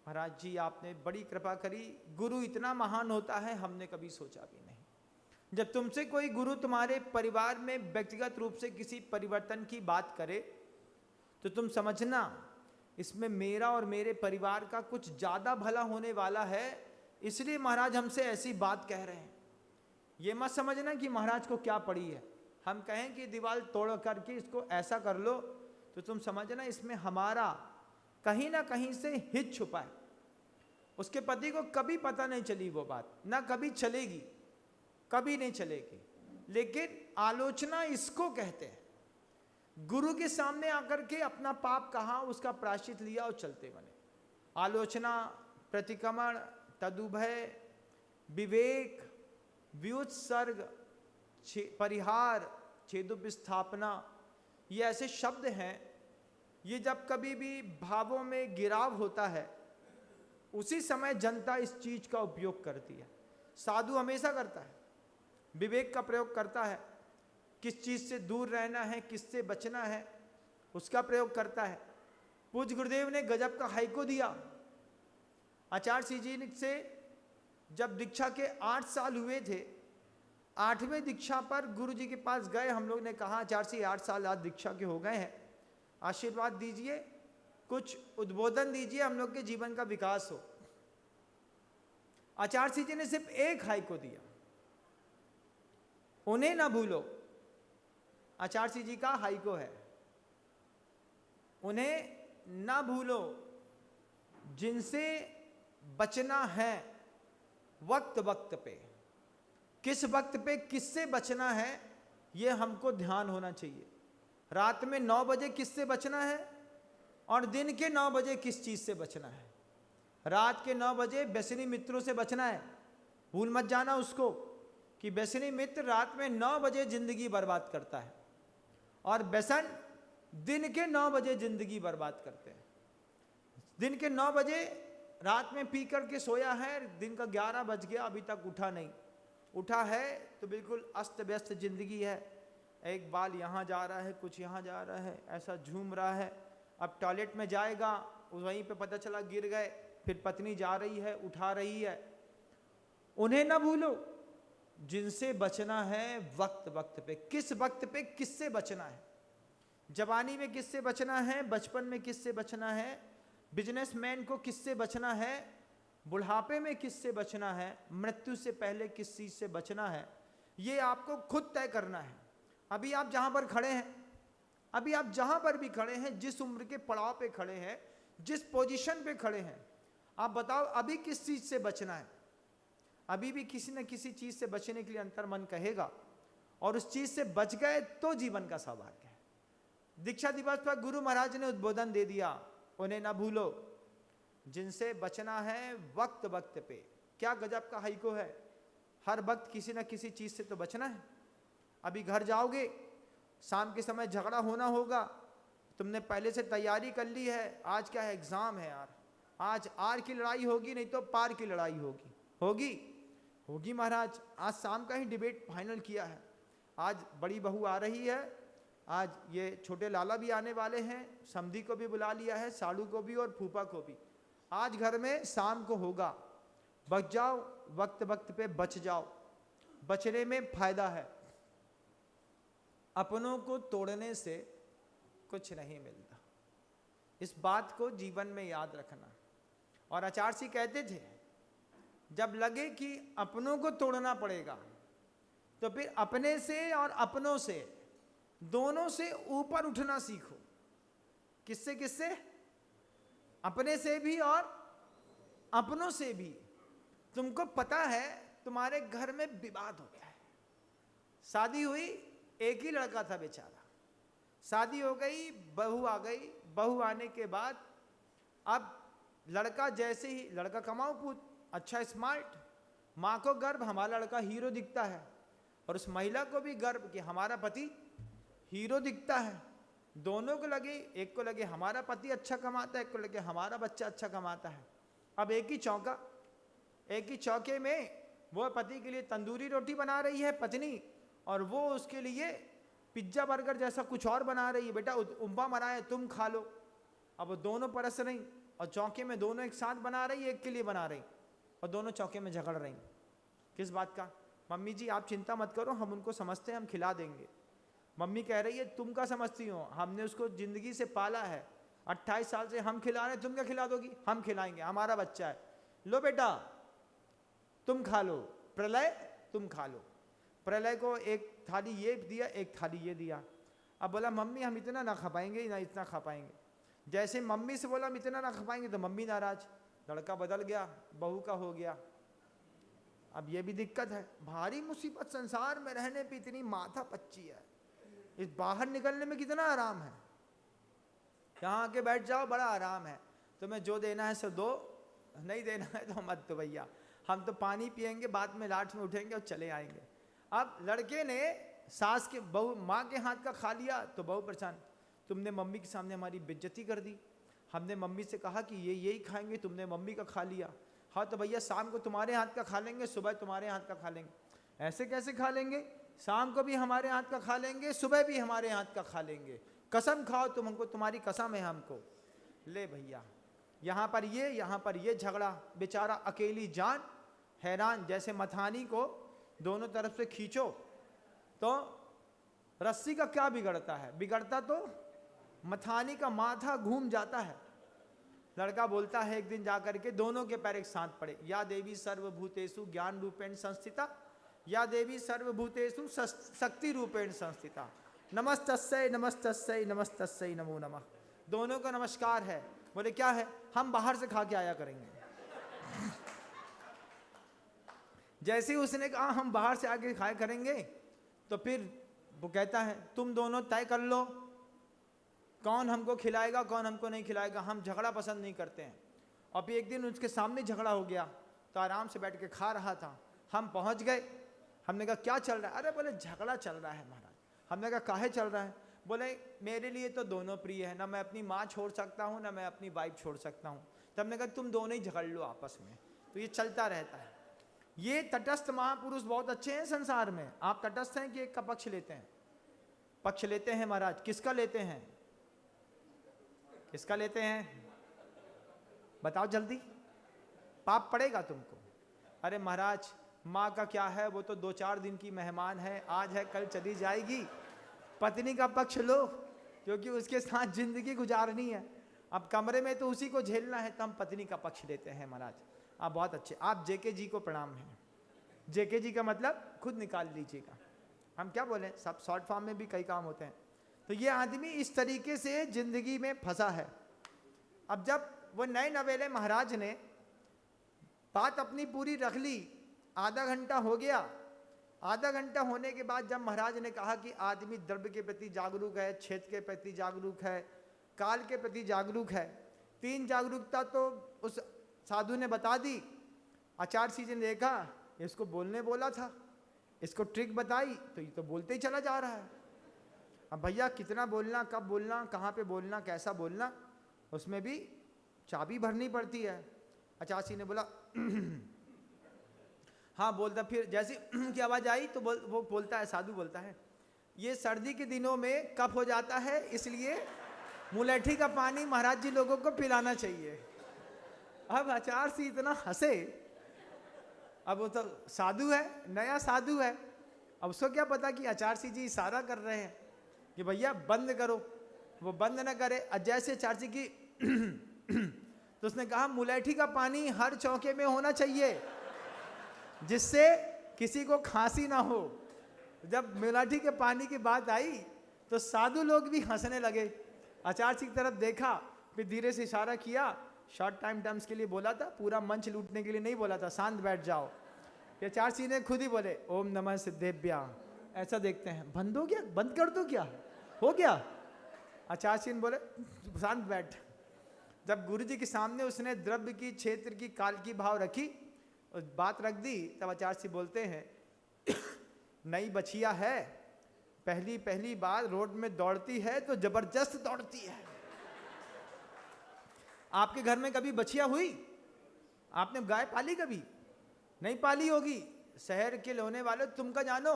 महाराज जी, आपने बड़ी कृपा करी, गुरु इतना महान होता है हमने कभी सोचा भी नहीं। जब तुमसे कोई गुरु तुम्हारे परिवार में व्यक्तिगत रूप से किसी परिवर्तन की बात करे तो तुम समझना इसमें मेरा और मेरे परिवार का कुछ ज़्यादा भला होने वाला है, इसलिए महाराज हमसे ऐसी बात कह रहे हैं। ये मत समझना कि महाराज को क्या पड़ी है, हम कहें कि दीवार तोड़ करके इसको ऐसा कर लो तो तुम समझना इसमें हमारा कहीं ना कहीं से हित छुपा है। उसके पति को कभी पता नहीं चली वो बात, ना कभी चलेगी, कभी नहीं चलेगी, लेकिन आलोचना इसको कहते हैं। गुरु के सामने आकर के अपना पाप कहा, उसका प्रायश्चित लिया और चलते बने। आलोचना, प्रतिक्रमण, तदुभय, विवेक, व्युत्सर्ग, परिहार, छेदोपस्थापना, ये ऐसे शब्द हैं। ये जब कभी भी भावों में गिराव होता है उसी समय जनता इस चीज का उपयोग करती है। साधु हमेशा करता है, विवेक का प्रयोग करता है, किस चीज से दूर रहना है, किससे बचना है, उसका प्रयोग करता है। पूज्य गुरुदेव ने गजब का हाइको दिया। आचार्य सिंह जी से जब दीक्षा के 8 साल हुए थे, 8वें दीक्षा पर गुरु जी के पास गए। हम लोग ने कहा आचार्य सिंह 8 साल आज दीक्षा के हो गए हैं, आशीर्वाद दीजिए, कुछ उद्बोधन दीजिए, हम लोग के जीवन का विकास हो। आचार्य सिंह जी ने सिर्फ एक हाइको दिया, उन्हें ना भूलो। आचार्य सिंह जी का हाइको है, उन्हें ना भूलो, जिनसे बचना है वक्त वक्त पे। किस वक्त पे किससे बचना है ये हमको ध्यान होना चाहिए। रात में 9 बजे किससे बचना है और दिन के 9 बजे किस चीज से बचना है। रात के 9 बजे व्यसनी मित्रों से बचना है, भूल मत जाना उसको कि व्यसनी मित्र रात में 9 बजे जिंदगी बर्बाद करता है और व्यसन दिन के 9 बजे जिंदगी बर्बाद करते हैं। दिन के 9 बजे रात में पी करके सोया है, दिन का 11 बज गया अभी तक उठा नहीं, उठा है तो बिल्कुल अस्त व्यस्त जिंदगी है। एक बाल यहाँ जा रहा है, कुछ यहाँ जा रहा है, ऐसा झूम रहा है। अब टॉयलेट में जाएगा, वहीं पे पता चला गिर गए, फिर पत्नी जा रही है उठा रही है। उन्हें ना भूलो, जिनसे बचना है वक्त वक्त पे। किस वक्त पे किससे बचना है? जवानी में किससे बचना है, बचपन में किससे बचना है, बिजनेसमैन को किससे बचना है, बुढ़ापे में किससे बचना है, मृत्यु से पहले किस चीज से बचना है, ये आपको खुद तय करना है। अभी आप जहां पर खड़े हैं, अभी आप जहां पर भी खड़े हैं, जिस उम्र के पड़ाव पे खड़े हैं, जिस पोजीशन पे खड़े हैं, आप बताओ अभी किस चीज से बचना है। अभी भी किसी न किसी चीज से बचने के लिए अंतर मन कहेगा और उस चीज से बच गए तो जीवन का सौभाग्य है। दीक्षा दिवस पर गुरु महाराज ने उद्बोधन दे दिया, उन्हें ना भूलो, जिनसे बचना है वक्त वक्त पे। क्या गजब का हाइको है, हर वक्त किसी न किसी चीज से तो बचना है। अभी घर जाओगे, शाम के समय झगड़ा होना होगा, तुमने पहले से तैयारी कर ली है, आज क्या है, एग्जाम है यार, आज आर की लड़ाई होगी नहीं तो पार की लड़ाई होगी। होगी होगी महाराज, आज शाम का ही डिबेट फाइनल किया है। आज बड़ी बहू आ रही है, आज ये छोटे लाला भी आने वाले हैं, समधी को भी बुला लिया है, साड़ू को भी और फूफा को भी। आज घर में शाम को होगा, बच जाओ, वक्त वक्त पे बच जाओ, बचने में फायदा है। अपनों को तोड़ने से कुछ नहीं मिलता, इस बात को जीवन में याद रखना। और आचार्य सिंह कहते थे, जब लगे कि अपनों को तोड़ना पड़ेगा तो फिर अपने से और अपनों से, दोनों से ऊपर उठना सीखो। किससे किससे? अपने से भी और अपनों से भी। तुमको पता है तुम्हारे घर में विवाद होता है, शादी हुई, एक ही लड़का था बेचारा, शादी हो गई, बहू आ गई, बहू आने के बाद अब लड़का जैसे ही, लड़का कमाऊ पूत, अच्छा स्मार्ट, माँ को गर्व हमारा लड़का हीरो दिखता है, और उस महिला को भी गर्व कि हमारा पति हीरो दिखता है। दोनों को लगे, एक को लगे हमारा पति अच्छा कमाता है, एक को लगे हमारा बच्चा अच्छा कमाता है। अब एक ही चौके में वो पति के लिए तंदूरी रोटी बना रही है पत्नी, और वो उसके लिए पिज्जा बर्गर जैसा कुछ और बना रही है, बेटा उपमा बना है तुम खा लो। अब वो दोनों परस रही, और चौके में दोनों एक साथ बना रही, एक के लिए बना रही, और दोनों चौके में झगड़ रही। किस बात का? मम्मी जी आप चिंता मत करो, हम उनको समझते हैं, हम खिला देंगे। मम्मी कह रही है तुम क्या समझती हो, हमने उसको जिंदगी से पाला है, 28 साल से हम खिला रहे हैं, तुम क्या खिला दोगी? हम खिलाएंगे, हमारा बच्चा है। लो बेटा तुम खा लो, प्रलय तुम खा लो। प्रलय को एक थाली ये दिया, एक थाली ये दिया। अब बोला मम्मी हम इतना ना खा पाएंगे, ना इतना खा पाएंगे। जैसे मम्मी से बोला हम इतना ना खा पाएंगे तो मम्मी नाराज, लड़का बदल गया, बहू का हो गया। अब ये भी दिक्कत है, भारी मुसीबत संसार में रहने पे इतनी माथा पच्ची है, इस बाहर निकलने में कितना आराम है। यहाँ आके बैठ जाओ, बड़ा आराम है, तुम्हें जो देना है सो दो, नहीं देना है तो मत दो भैया, हम तो पानी पियेंगे, बाद में लाट में उठेंगे और चले आएंगे। अब लड़के ने सास के बहू माँ के हाथ का खा लिया तो बहू परेशान, तुमने मम्मी के सामने हमारी बेइज्जती कर दी, हमने मम्मी से कहा कि ये यही खाएंगे, तुमने मम्मी का खा लिया। हाँ तो भैया शाम को तुम्हारे हाथ का खा लेंगे, सुबह तुम्हारे हाथ का खा लेंगे। ऐसे कैसे खा लेंगे? शाम को भी हमारे हाथ का खा लेंगे, सुबह भी हमारे हाथ का खा लेंगे, कसम खाओ तुम हमको, तुम्हारी कसम है हमको। ले भैया यहाँ पर ये झगड़ा, बेचारा अकेली जान हैरान, जैसे मथानी को दोनों तरफ से खींचो तो रस्सी का क्या बिगड़ता है, बिगड़ता तो मथानी का माथा घूम जाता है। लड़का बोलता है एक दिन जाकर के, दोनों के पैर एक साथ पड़े, या देवी सर्वभूतेषु ज्ञान रूपेण संस्थिता, या देवी सर्वभूतेषु शक्ति रूपेण संस्थिता, नमस्तस्यै नमस्तस्यै नमस्तस्यै नमो नमः। दोनों का नमस्कार है। बोले क्या है? हम बाहर से खा के आया करेंगे। जैसे ही उसने कहा हम बाहर से आके खाया करेंगे, तो फिर वो कहता है तुम दोनों तय कर लो कौन हमको खिलाएगा कौन हमको नहीं खिलाएगा, हम झगड़ा पसंद नहीं करते हैं। और फिर एक दिन उसके सामने झगड़ा हो गया, तो आराम से बैठ के खा रहा था। हम पहुंच गए, हमने कहा क्या चल रहा है? अरे बोले झगड़ा चल रहा है महाराज। हमने कहा काहे चल रहा है? बोले मेरे लिए तो दोनों प्रिय है, ना मैं अपनी माँ छोड़ सकता हूँ ना मैं अपनी वाइफ छोड़ सकता हूँ। तो हमने कहा तुम दोनों ही झगड़ लो आपस में। तो ये चलता रहता है। ये तटस्थ महापुरुष बहुत अच्छे हैं संसार में। आप तटस्थ हैं कि एक का पक्ष लेते हैं? पक्ष लेते हैं महाराज। किसका लेते हैं? किसका लेते हैं? बताओ जल्दी, पाप पड़ेगा तुमको। अरे महाराज माँ का क्या है, वो तो 2-4 दिन की मेहमान है, आज है कल चली जाएगी। पत्नी का पक्ष लो, क्योंकि उसके साथ जिंदगी गुजारनी है। अब कमरे में तो उसी को झेलना है, तो हम पत्नी का पक्ष लेते हैं महाराज। आप बहुत अच्छे, आप जेके जी को प्रणाम है। जेके जी का मतलब खुद निकाल लीजिएगा, हम क्या बोलें, सब शॉर्ट फॉर्म में भी कई काम होते हैं। तो ये आदमी इस तरीके से जिंदगी में फंसा है। अब जब वो नए नवेले महाराज ने बात अपनी पूरी रख ली, आधा घंटा हो गया। आधा घंटा होने के बाद जब महाराज ने कहा कि आदमी द्रव्य के प्रति जागरूक है, क्षेत्र के प्रति जागरूक है, काल के प्रति जागरूक है, 3 जागरूकता तो उस साधु ने बता दी। आचार्य जी ने देखा इसको बोलने बोला था, इसको ट्रिक बताई तो ये तो बोलते ही चला जा रहा है। अब भैया कितना बोलना, कब बोलना, कहाँ पे बोलना, कैसा बोलना, उसमें भी चाबी भरनी पड़ती है। आचार्य जी ने बोला हाँ बोलता। फिर जैसी की आवाज़ आई तो वो बोलता है, साधु बोलता है ये सर्दी के दिनों में कफ हो जाता है, इसलिए मुलेठी का पानी महाराज जी लोगों को पिलाना चाहिए। अब आचार्य जी इतना हंसे। अब वो तो साधु है, नया साधु है, अब उसको क्या पता कि आचार्य जी इशारा कर रहे हैं कि भैया बंद करो। वो बंद न करे। जैसे आचार्य जी की तो उसने कहा मुलेठी का पानी हर चौके में होना चाहिए, जिससे किसी को खांसी ना हो। जब मुलेठी के पानी की बात आई तो साधु लोग भी हंसने लगे। आचार्य जी की तरफ देखा, फिर धीरे से इशारा किया। शॉर्ट टाइम टर्म्स के लिए बोला था, पूरा मंच लूटने के लिए नहीं बोला था, शांत बैठ जाओ। आचार्य जी ने खुद ही बोले ओम नमः सिद्धेभ्या। ऐसा देखते हैं, बंद हो गया, बंद कर दो, क्या हो गया? आचार्य जी ने बोले शांत बैठ। जब गुरु जी के सामने उसने द्रव्य की, क्षेत्र की, काल की भाव रखी और बात रख दी, तब आचार्य जी बोलते हैं नई बछिया है, पहली पहली बार रोड में दौड़ती है तो जबरदस्त दौड़ती है। आपके घर में कभी बछिया हुई? आपने गाय पाली कभी? नहीं पाली होगी। शहर के लोने वाले तुम का जानो,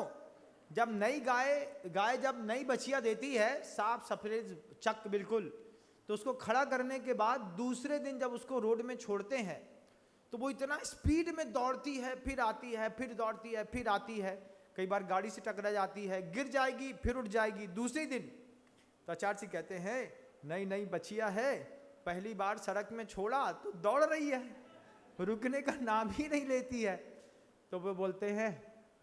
जब नई गाय जब नई बछिया देती है, साफ सफेद चक बिल्कुल, तो उसको खड़ा करने के बाद दूसरे दिन जब उसको रोड में छोड़ते हैं तो वो इतना स्पीड में दौड़ती है, फिर आती है, फिर दौड़ती है, फिर आती है। कई बार गाड़ी से टकरा जाती है, गिर जाएगी, फिर उठ जाएगी दूसरे दिन। तो आचार्य जी कहते हैं नई नई बछिया है, पहली बार सड़क में छोड़ा तो दौड़ रही है, रुकने का नाम ही नहीं लेती है। तो वो बोलते हैं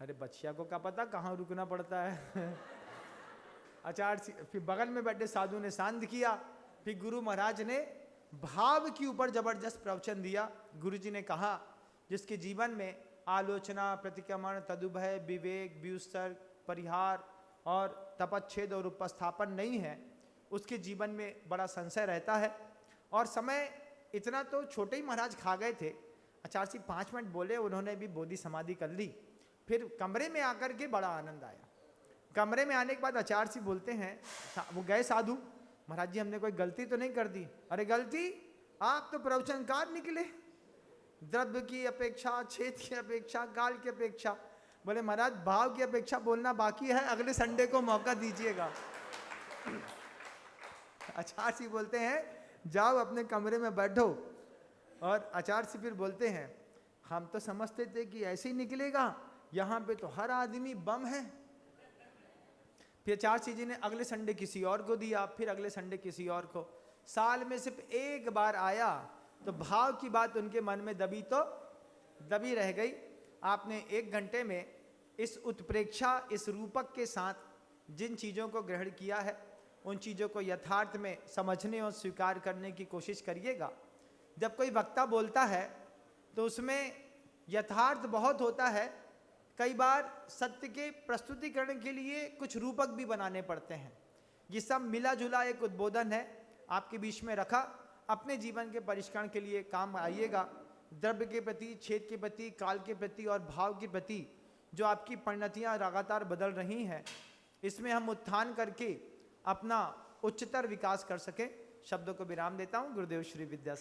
अरे बछिया को क्या पता कहाँ रुकना पड़ता है। आचार्य जी फिर बगल में बैठे साधु ने शांत किया। फिर गुरु महाराज ने भाव के ऊपर जबरदस्त प्रवचन दिया। गुरु जी ने कहा जिसके जीवन में आलोचना, प्रतिक्रमण, तदुभय, विवेक, व्युत्सर्ग, परिहार और तपच्छेद और उपस्थापन नहीं है, उसके जीवन में बड़ा संशय रहता है। और समय इतना तो छोटे ही महाराज खा गए थे। आचार्य जी 5 मिनट बोले, उन्होंने भी बोधि समाधि कर ली। फिर कमरे में आकर के बड़ा आनंद आया। कमरे में आने के बाद आचार्य जी बोलते हैं, वो गए साधु, महाराज जी हमने कोई गलती तो नहीं कर दी? अरे गलती, आप तो प्रवचनकार निकले, द्रव्य की अपेक्षा, छेद की अपेक्षा, काल की अपेक्षा। बोले महाराज भाव की अपेक्षा बोलना बाकी है, अगले संडे को मौका दीजिएगा। आचार्य जी बोलते हैं जाओ अपने कमरे में बैठो। और आचार्य जी फिर बोलते हैं हम तो समझते थे कि ऐसे ही निकलेगा, यहाँ पे तो हर आदमी बम है। फिर आचार्य जी ने अगले संडे किसी और को दिया, फिर अगले संडे किसी और को। साल में सिर्फ एक बार आया तो भाव की बात उनके मन में दबी तो दबी रह गई। आपने 1 घंटे में इस उत्प्रेक्षा, इस रूपक के साथ जिन चीज़ों को ग्रहण किया है, उन चीज़ों को यथार्थ में समझने और स्वीकार करने की कोशिश करिएगा। जब कोई वक्ता बोलता है तो उसमें यथार्थ बहुत होता है। कई बार सत्य के प्रस्तुतिकरण के लिए कुछ रूपक भी बनाने पड़ते हैं। ये सब मिला जुला एक उद्बोधन है, आपके बीच में रखा। अपने जीवन के परिष्करण के लिए काम आइएगा। द्रव्य के प्रति, छेद के प्रति, काल के प्रति और भाव के प्रति जो आपकी परिणतियाँ लगातार बदल रही हैं, इसमें हम उत्थान करके अपना उच्चतर विकास कर सकें। शब्दों को विराम देता हूँ। गुरुदेव श्री विद्या